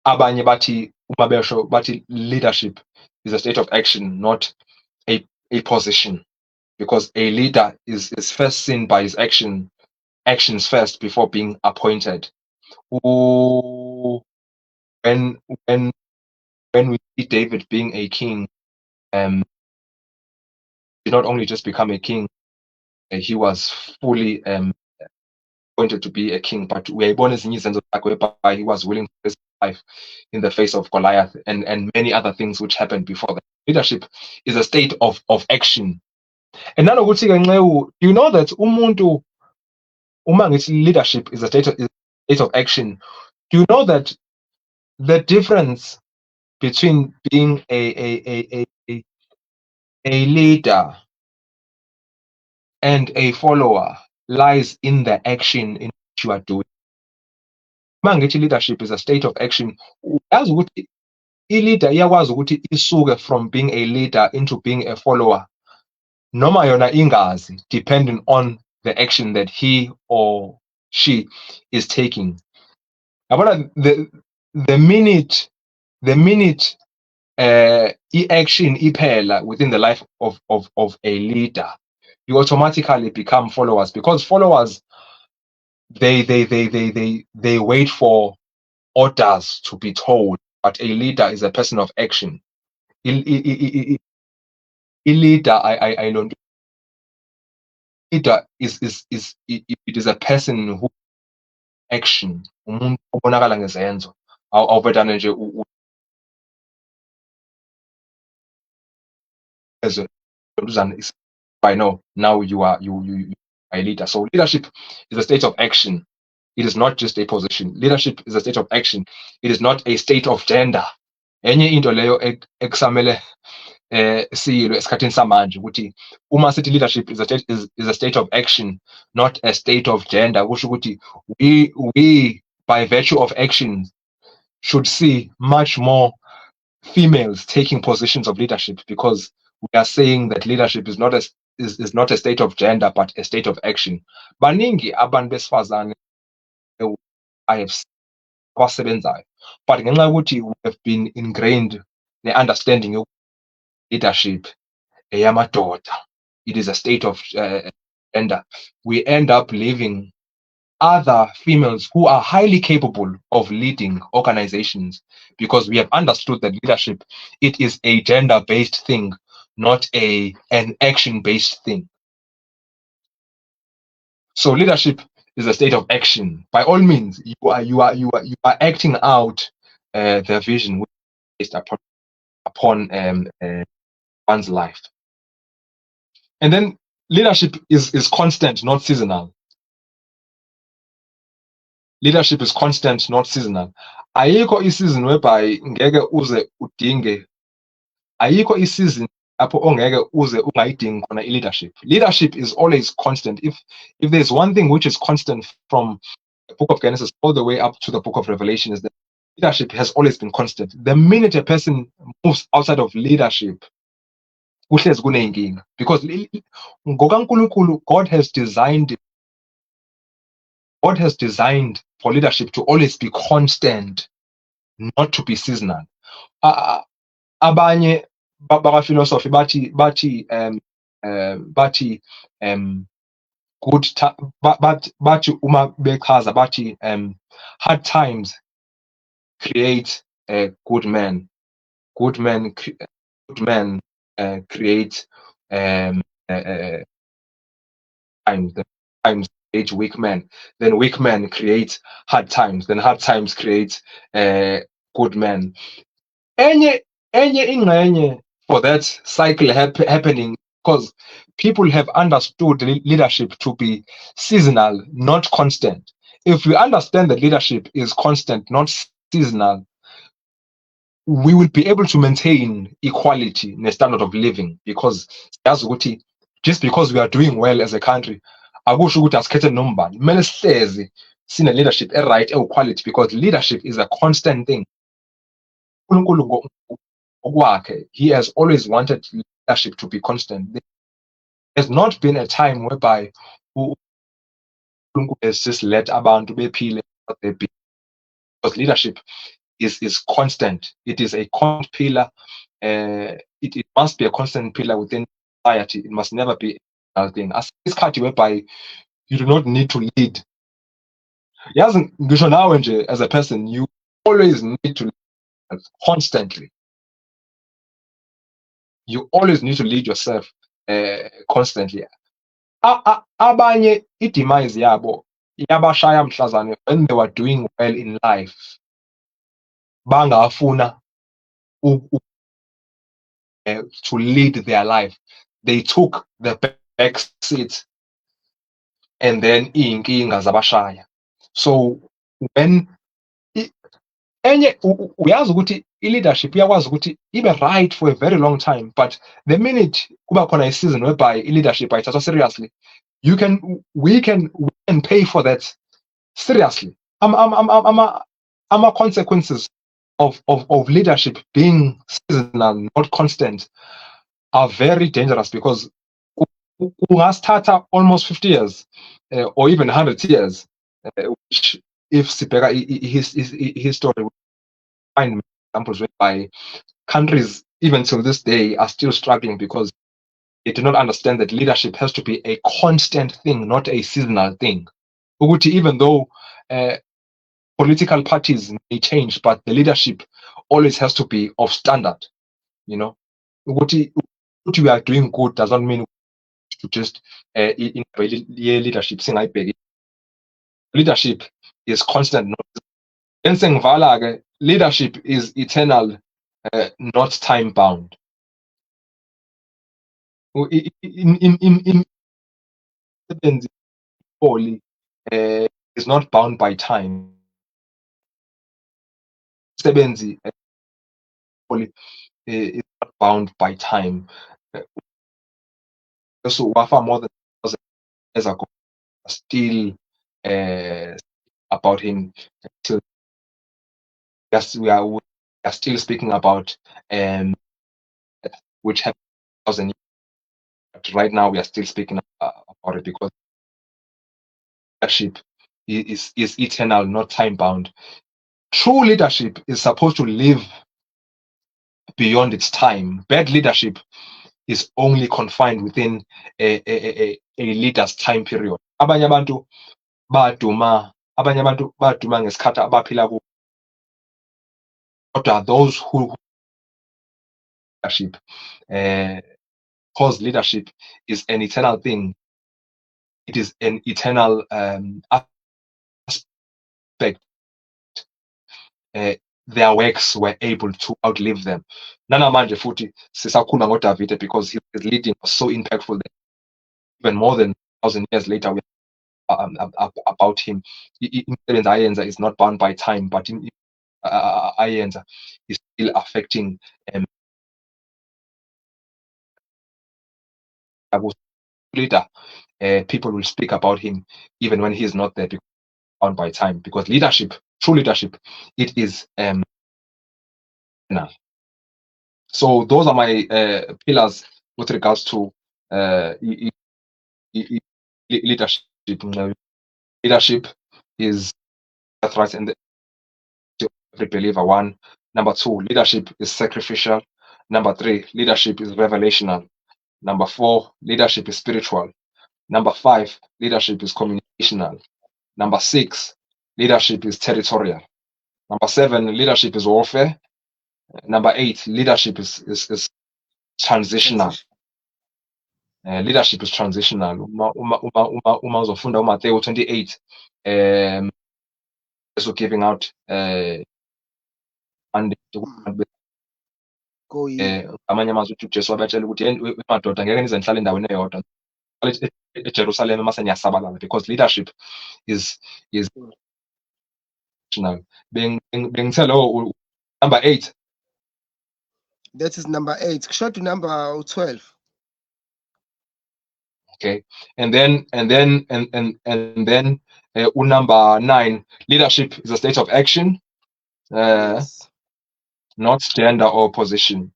abanye bathi uma besho bathi leadership is a state of action, not a position, because a leader is first seen by his actions first before being appointed. Ooh, when when when we see David being a king, he not only just become a king, he was fully appointed to be a king, but we are born as in sense of whereby he was willing to risk his life in the face of Goliath and many other things which happened before that. Leadership is a state of action. And nanokuthi ke Nceku, you know that umuntu uma ngithi leadership is a state of action. Do you know that the difference between being a leader and a follower lies in the action in which you are doing? Uma ngithi leadership is a state of action, uyazi ukuthi i-leader iyakwazi ukuthi isuke from being a leader into being a follower noma yona ingazi, depending on the action that he or she is taking. Yabona, the minute action iphela within the life of a leader, you automatically become followers, because followers they wait for orders to be told, but a leader is a person of action. A leader, I don't. Leader is it is a person who action, umuntu obonakala ngezenzo, awubhedane nje by now you are a leader. So leadership is a state of action. It is not just a position. Leadership is a state of action. It is not a state of gender. Enye into leyo ekusamele siyilo esikhathini samanje ukuthi uma sithi leadership is a state of action, not a state of gender, kusho ukuthi we by virtue of action should see much more females taking positions of leadership, because we are saying that leadership is not a state of gender but a state of action. Baningi abantu besifazane I have abasebenzayo, but ngenxa yokuthi we have been ingrained ne-understanding of leadership eyamadoda, it is a state of gender, we end up leaving other females who are highly capable of leading organizations, because we have understood that leadership, it is a gender-based thing, not an action-based thing. So leadership is a state of action. By all means, you are acting out the vision based upon one's life. And then leadership is constant, not seasonal. Leadership is constant, not seasonal. Ayikho i-season whereby ngeke uze udinge, ayikho i-season lapho ongeke uze ungayidingi khona i-leadership. Leadership is always constant. If there's one thing which is constant from the book of Genesis all the way up to the book of Revelation, is that leadership has always been constant. The minute a person moves outside of leadership, kuhlezi kunenkinga, because ngokaNkulunkulu, God has designed for leadership to always be constant, not to be seasonal. Abanye philosophy bathi bathi uma bechaza bathi hard times create good men. Good men create times create weak men. Then weak men create hard times. Then hard times create good men. Enye ingxenye for that cycle happening, because people have understood leadership to be seasonal, not constant. If we understand that leadership is constant, not seasonal, we will be able to maintain equality in the standard of living, because just because we are doing well as a country, akusho ukuthi asikhethe nombani. Kumele sihlezi sine leadership right, equality, because leadership is a constant thing. He has always wanted leadership to be constant. There has not been a time whereby has just let abantu bephile they be. Because leadership is constant. It is a constant pillar. It must be a constant pillar within society. It must never be another thing. As this country whereby you do not need to lead. Ngisho nawe nje as a person, you always need to lead constantly. You always need to lead yourself constantly. Abanye i-demise yabo yabashaya mhlazane when they were doing well in life. Bangafuna to lead their life. They took the back seat and then iy'nkinga zabashaya. So when enye uyazi ukuthi i-leadership iyakwazi ukuthi ibe right for a very long time, but the minute kuba khona i-season whereby i-leadership ayithathwa seriously, we can pay for that seriously. Consequences of leadership being seasonal, not constant, are very dangerous, because start almost 50 years or even 100 years, which if Sipega his history, we find examples whereby countries even till this day are still struggling because they do not understand that leadership has to be a constant thing, not a seasonal thing. Even though political parties may change, but the leadership always has to be of standard. You know, what we are doing good does not mean to just in leadership. Leadership is constant. Leadership is eternal, not time bound. In is not bound by time. Sebenzi is not bound by time. So far more than 1,000 years ago, still about him till we are still speaking about which happened 1,000 years. But right now we are still speaking about it because leadership is eternal, not time bound. True leadership is supposed to live beyond its time. Bad leadership is only confined within a leader's time period. Abanye abantu baduma ngesikhathi abaphila kuso. Kodwa those who leadership, because leadership is an eternal thing. It is an eternal aspect. Their works were able to outlive them. Nanamanje futhi sisakhuluma ngoDavide because his leading was so impactful that even more than 1,000 years later we about him. Imisebenzi ayenza is not bound by time, but ayenza is still affecting later. People will speak about him even when he is not there, bound by time, because leadership, true leadership, it is so those are my pillars with regards to leadership. Leadership is birthright and every believer. 1. Number 2, leadership is sacrificial. Number 3, leadership is revelational. Number 4, leadership is spiritual. Number 5, leadership is communicational. Number 6, leadership is territorial. Number 7, leadership is warfare. Number 8, leadership is transitional. Leadership is transitional. Uma uzofunda uMathewu 28, so giving out and amanye amazwi uthi uJesu wabatshela ukuthi madoda ngeke nize nihlale endaweni eyodwa eJerusalem mase niyasabalala, because leadership is transitional. Bengithe lo number 8. That is number 8. Short to number 12. Okay, and then number 9, leadership is a state of action, Yes. not gender or position.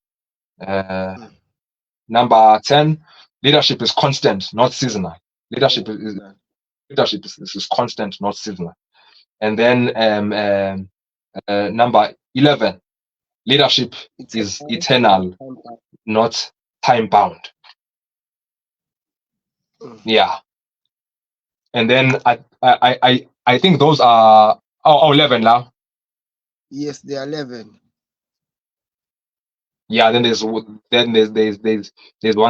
Number 10, leadership is constant, not seasonal. Leadership is constant, not seasonal. And then number 11, leadership is eternal, not time bound. Yeah. And then I think those are 11 now. Yes, they are 11. Yeah, then there's one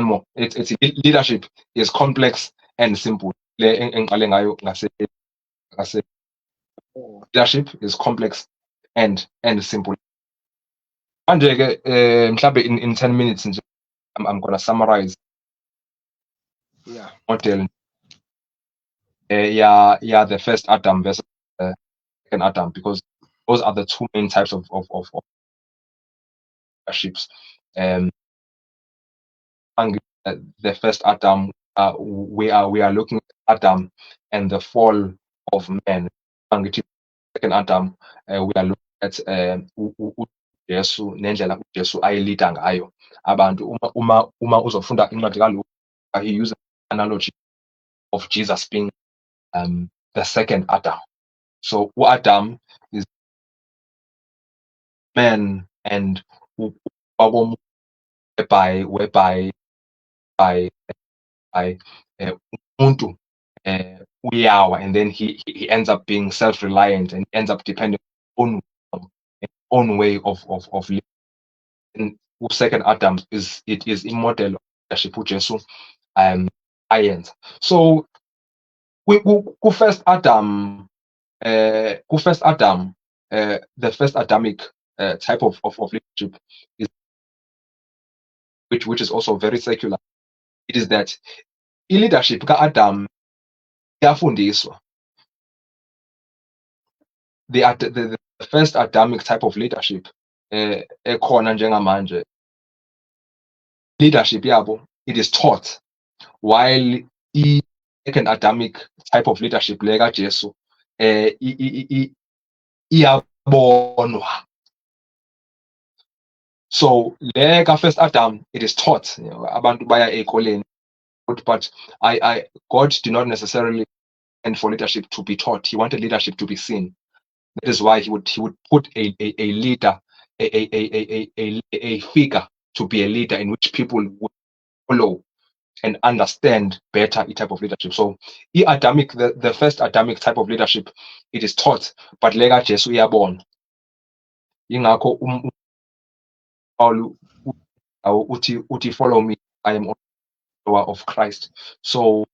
more. It's leadership is complex and simple. Leadership is complex and simple. Manje mhlambe in 10 minutes nje, I'm gonna summarize Yeah. model the first Adam versus second Adam, because those are the two main types of leaderships. The first Adam, we are looking at Adam and the fall of man. Second Adam, we are looking at uJesu nendlela uJesu ayilida ngayo abantu. Uma uzofunda incwadi kaLuka, he uses the analogy of Jesus being the second Adam. So Adam is man, and whereby umuntu uyawa, and then he ends up being self-reliant and ends up depending on own way of living. And second Adam is a model of leadership uJesu ayenza. So first Adam, the first Adamic type of leadership is, which is also very secular. It is that leadership ka-Adam iyafundiswa. The first Adamic type of leadership ekhona njengamanje, leadership yabo, it is taught, while second Adamic type of leadership le kaJesu iyabonwa. So le ka-first Adam, it is taught. Abantu baya ey'koleni, but God did not necessarily and for leadership to be taught. He wanted leadership to be seen. That is why he would put a leader, a figure to be a leader in which people would follow and understand better the type of leadership. So the first Adamic type of leadership, it is taught, but lega Jesu iyabona. Yingakho uti follow me, I am a follower of Christ. So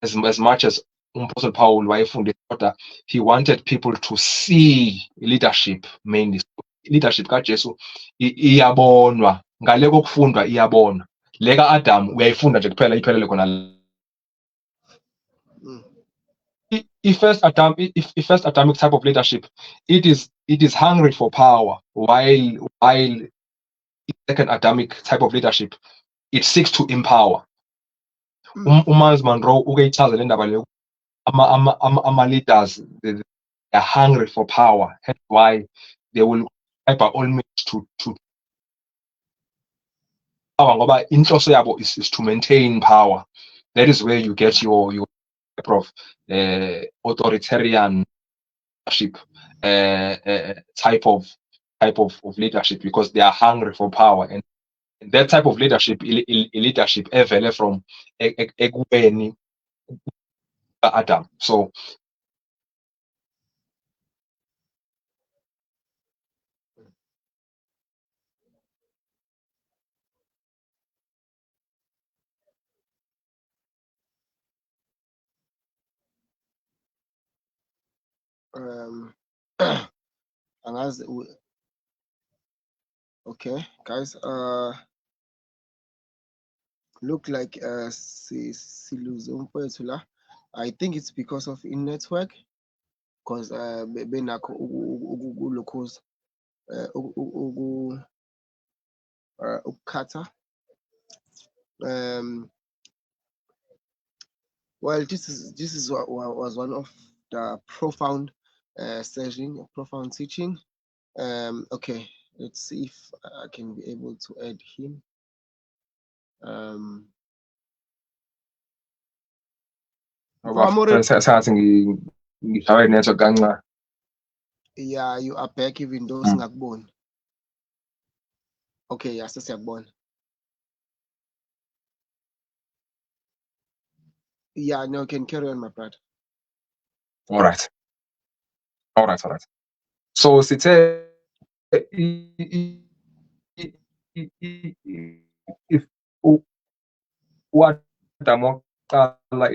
as much as Apostle Paul wayefundisa, kodwa he wanted people to see leadership mainly. Leadership kaJesu iyabonwa, ngale kokufundwa iyabonwa. Le ka-Adam uyayifunda nje kuphela, iphelele khona. First Adamic type of leadership, it is hungry for power, while second Adamic type of leadership, it seeks to empower. uMiles Monroe ukeyichaza le ndaba leyo, ama-leaders, they are hungry for power. That's why they will try by all means to power, ngoba inhloso yabo is to maintain power. That is where you get your type of authoritarian leadership, type of leadership, because they are hungry for power. And that type of leadership, leadership evele from ekubeni Adam. So angazi okay guys, look like siluze umfowethu la. I think it's because of in network, because benakho ukulokhuza ukukhatha. Well, this was one of the profound profound teaching. Okay, let's see if I can be able to add him. sengathi ngishawe network kancane. Yeah, you are back even though singakuboni. Okay, yeah, sesiyakubona. Yeah, no, can carry on, my brother. All right. So sithe if uAdam waqala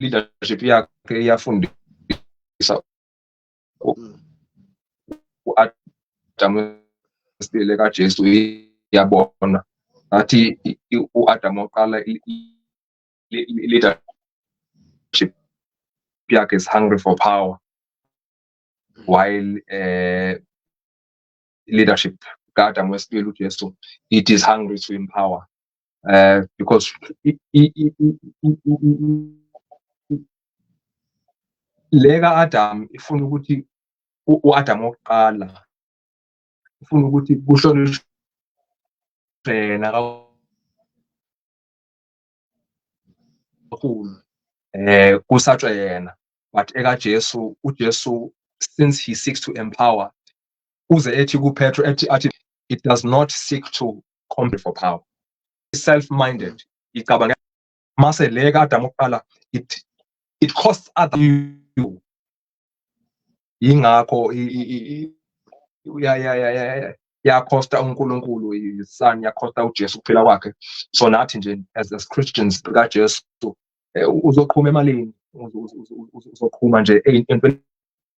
leadership yakhe iyafundisa uAdam wesibili kaJesu iyabona ngathi uAdam waqala leadership yakhe is hungry for power, while leadership kaAdam wesibili uJesu it is hungry to empower, because le kaAdam ifuna ukuthi uAdam wokuqala ifuna ukuthi kuhlonishwe yena kakhulu, kusatshwe yena, but ekaJesu uJesu, since he seeks to empower, uze ethi kuPetro athi it does not seek to compete for power, self-minded, icabanga mase le kaAdam wokuqala it costs other you, yingakho yakhosta uNkulunkulu iSon, yakhosta uJesu ukuphila kwakhe. So nathi nje as Christians kaJesu uzoqhuma emalini, uzoqhuma nje entweni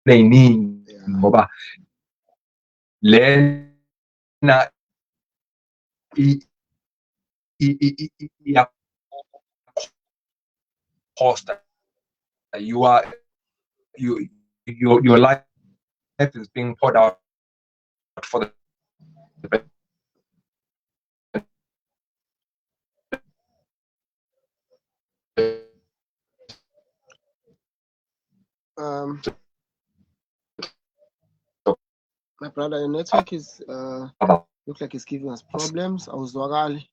eziningi ngoba lena yakhosta. Your life is being poured out for the My brother, your network is looks like it's giving us problems. Awuzwakali.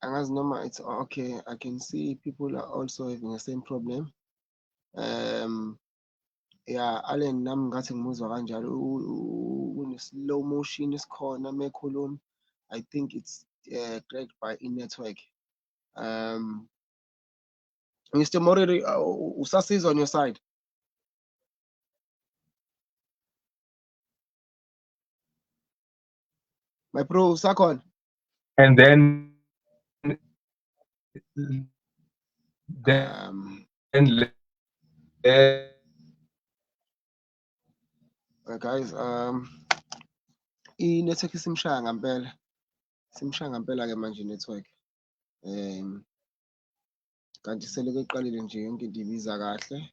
Angazi noma it's okay. I can see people are also having the same problem. Yeah, Allen nami ngathi ngimuzwa kanjalo slow motion isikhona mekhuluma. I think it's dragged by in-network. Mr. Moruri, usasiza on your side. My bro, usakhona. And then Guys, i-network isimshaya ngempela. Simshaya ngempela ke manje i-network. Kanti seleke eqalile nje yonke into ibiza kahle.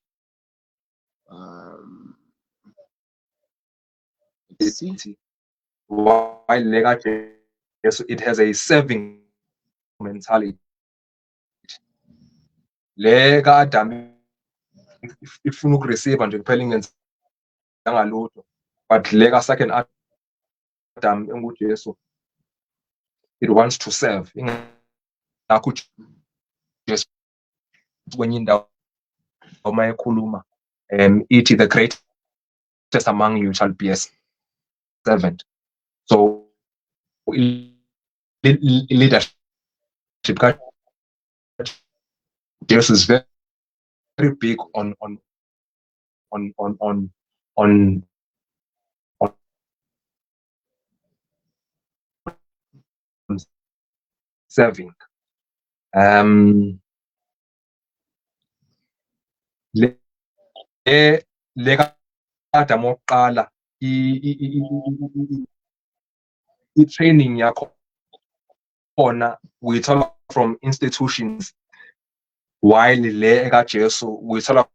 While it has a serving mentality. Le kaAdam ifuna ukureceive nje kuphela ingenzanga lutho, but le ka-second Adam enguJesu it wants to serve. Ingakho uJesu kwenye indawo uma ekhuluma ithi the greatest among you shall be a servant. So leadership Jesus is very big on serving. Le kaAdam wokuqala i-training yakho khona uyithola from institutions, while le ekaJesu uyithola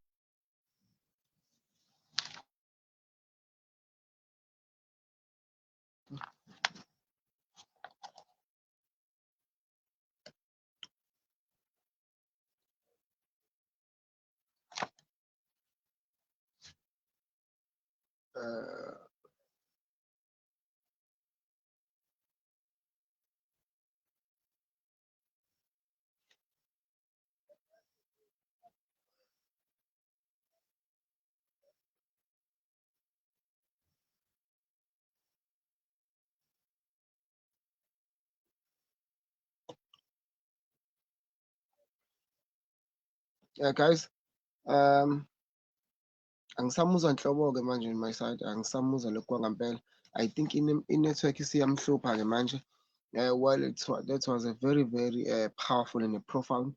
Guys, angisamuzwa nhlobo-ke manje on my side, angisamuzwa lokhu kwangampela. I think i-network isiyamhlupha-ke manje. Well, that was a very, very powerful and a profound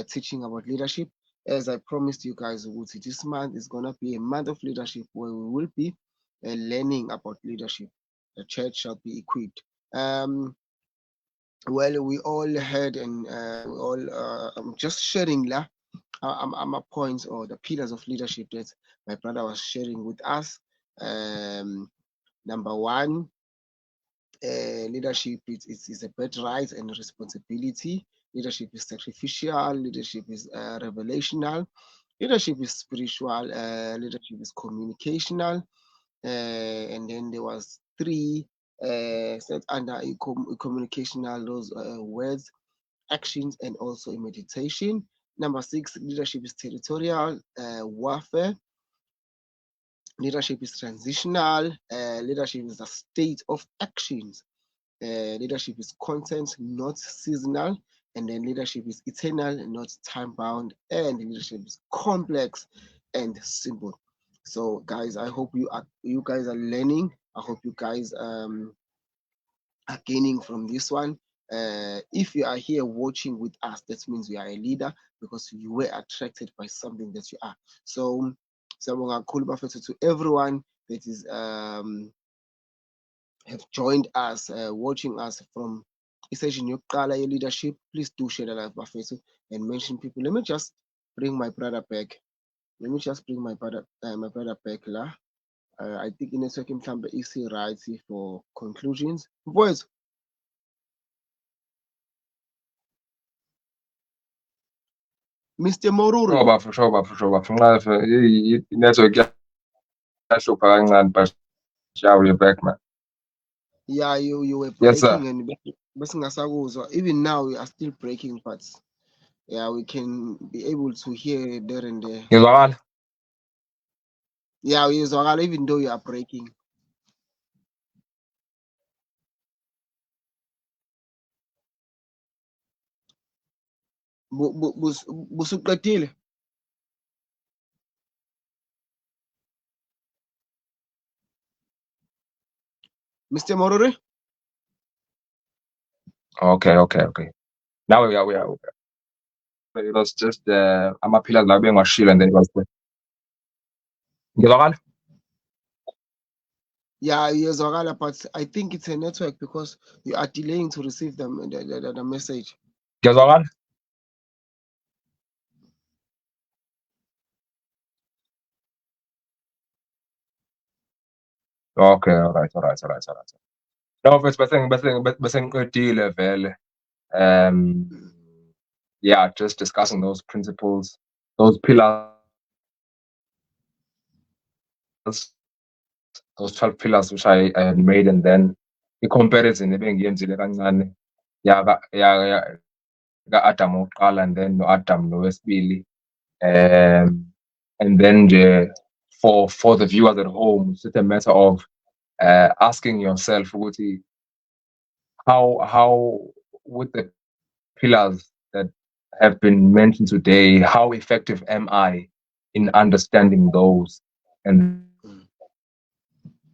teaching about leadership. As I promised you guys, this month is going to be a month of leadership where we will be learning about leadership. The church shall be equipped. Well, we all heard and we all I'm just sharing my points or the pillars of leadership that my brother was sharing with us. Number one, leadership is a birthright and responsibility. Leadership is sacrificial. Leadership is revelational. Leadership is spiritual. Leadership is communicational. And then there was three set under communicational, those words, actions, and also a meditation. Number six, leadership is territorial warfare. Leadership is transitional. Leadership is a state of actions. Leadership is content, not seasonal. And then leadership is eternal, not time bound. And leadership is complex and simple. So, guys, I hope you guys are learning. I hope you guys are gaining from this one. If you are here watching with us, that means you are a leader because you were attracted by something that you are. So, to everyone that is have joined us, watching us from session yokuqala leadership. Please do share the live bafethu and mention people. Let me just bring my brother back. Let me just bring my brother back la. I think inetwork mhlambe isi-right for conclusions. Boys, Mr. Moruri. For sure, nxa i-network yahlupha kancane, but yeah, we're back, man. Yeah, you were Yes, sir. breaking and besingasakuzwa. Even now we are still breaking parts. Yeah, we can be able to hear there and there. Ngizwakala? Yeah, uyezwakala even though you are breaking. Busuqedile? Mr. Moruri? Okay. Now we are. It was just amaphilisi la bengiwashilo and then it was ngizwakala? Yeah, uyezwakala, but I think it's a network because you are delaying to receive the message. Ngiyazwakala? Okay, all right. No, bese ngiqedile vele. Yeah, just discussing those principles, those pillars, those 12 pillars which I had made, and then i-comparison ebengiyenzile kancane ka-Adam wokuqala and then no-Adam nowesibili. And then for the viewers at home, it's just a matter of asking yourself ukuthi how with the pillars that have been mentioned today, how effective am I in understanding those? And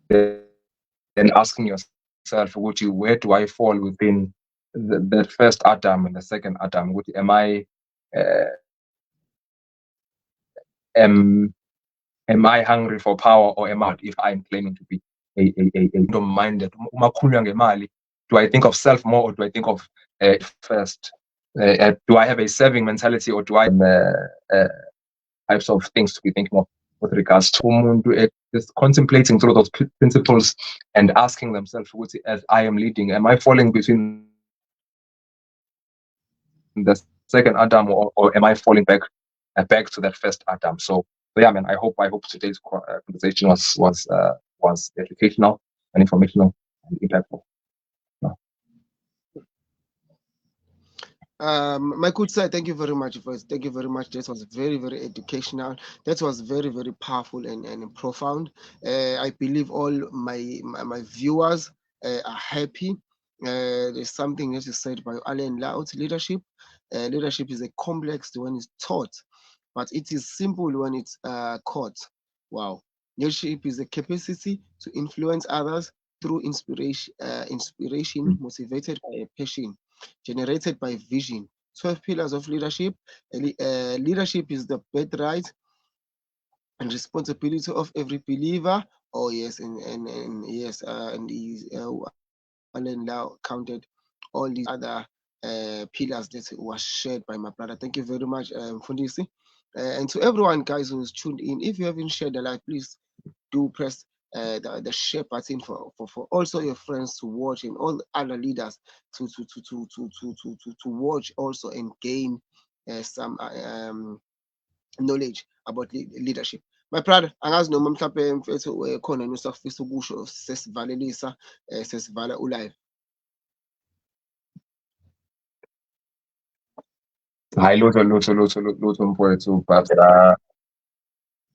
then asking yourself, where do I fall within the first Adam and the second Adam? Am I am I hungry for power, or am I, if I'm claiming to be a minded? Do I think of self more, or do I think of first? Do I have a serving mentality, or do I types of things to be thinking of with regards to umuntu just contemplating through those principles and asking themselves, as I am leading, am I falling between the second Adam, or am I falling back to that first Adam? So yeah, man, I hope today's conversation was educational and informational and impactful. My good sir, thank you very much first. Thank you very much. That was very, very educational. That was very, very powerful and profound. I believe all my viewers are happy. There's something that is said by Alain Laut, leadership. Leadership is a complex when it's taught. but it is simple when it's caught. Wow. Leadership is the capacity to influence others through inspiration motivated by a passion, generated by vision. 12 pillars of leadership. Leadership is the birthright and responsibility of every believer. Oh yes, and yes, and he's Alan now counted all these other pillars that was shared by my brother. Thank you very much, Fundisi. And to everyone, guys, who's tuned in, if you haven't shared the live, please do press the share button for also your friends to watch and all the other leaders to watch also and gain some knowledge about leadership. My brother, angazi noma mhlawumbe mfethu khona nosafisa ukusho sesivalelisa sesivala ulive. Hi, Lutho mfowethu, but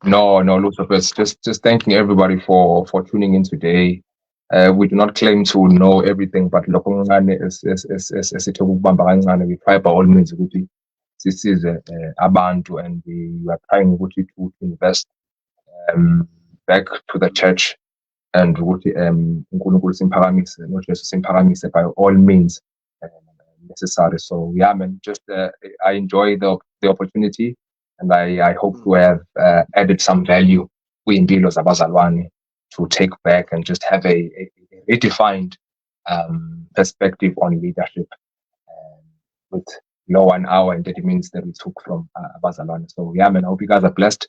no, Lutho, but just thanking everybody for tuning in today. We do not claim to know everything, but lokho okuncane esithe ukubamba kancane, we try by all means ukuthi sisize abantu, and we are trying ukuthi to invest back to the church, and ukuthi uNkulunkulu simphakamise, noJesu simphakamise by all means necessary. So yeah, man, just I enjoy the opportunity, and I hope to have added some value kwimpilo zabazalwane to take back and just have a redefined perspective on leadership with low 1 hour and 30 minutes that we took from abazalwane. So yeah, man, I hope you guys are blessed.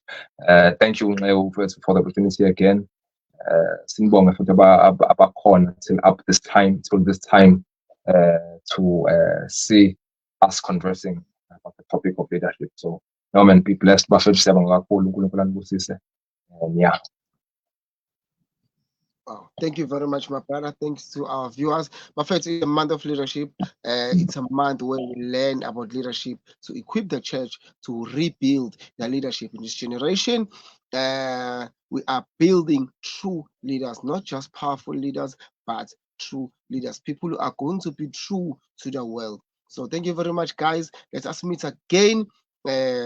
Thank you for the opportunity again. Sinbonga futhi abakhona till this time to see us conversing about the topic of leadership. So no, man, be blessed. Bafethu siyabonga kakhulu, uNkulunkulu anibusise. Yeah. Wow. Thank you very much, my brother. Thanks to our viewers. My friends, it's a month of leadership. It's a month where we learn about leadership to equip the church to rebuild the leadership in this generation. We are building true leaders, not just powerful leaders, but true leaders, people who are going to be true to the world. So thank you very much, guys. Let us meet again.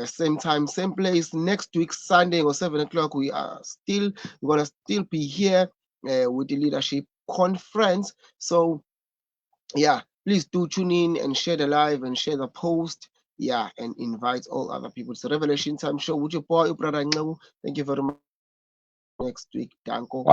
Same time, same place next week, Sunday or 7 o'clock. We're gonna still be here with the leadership conference. So yeah, please do tune in and share the live and share the post. Yeah, and invite all other people. It's the Revelation Time Show with your boy, brother Ngu. Thank you very much. Next week, Danko.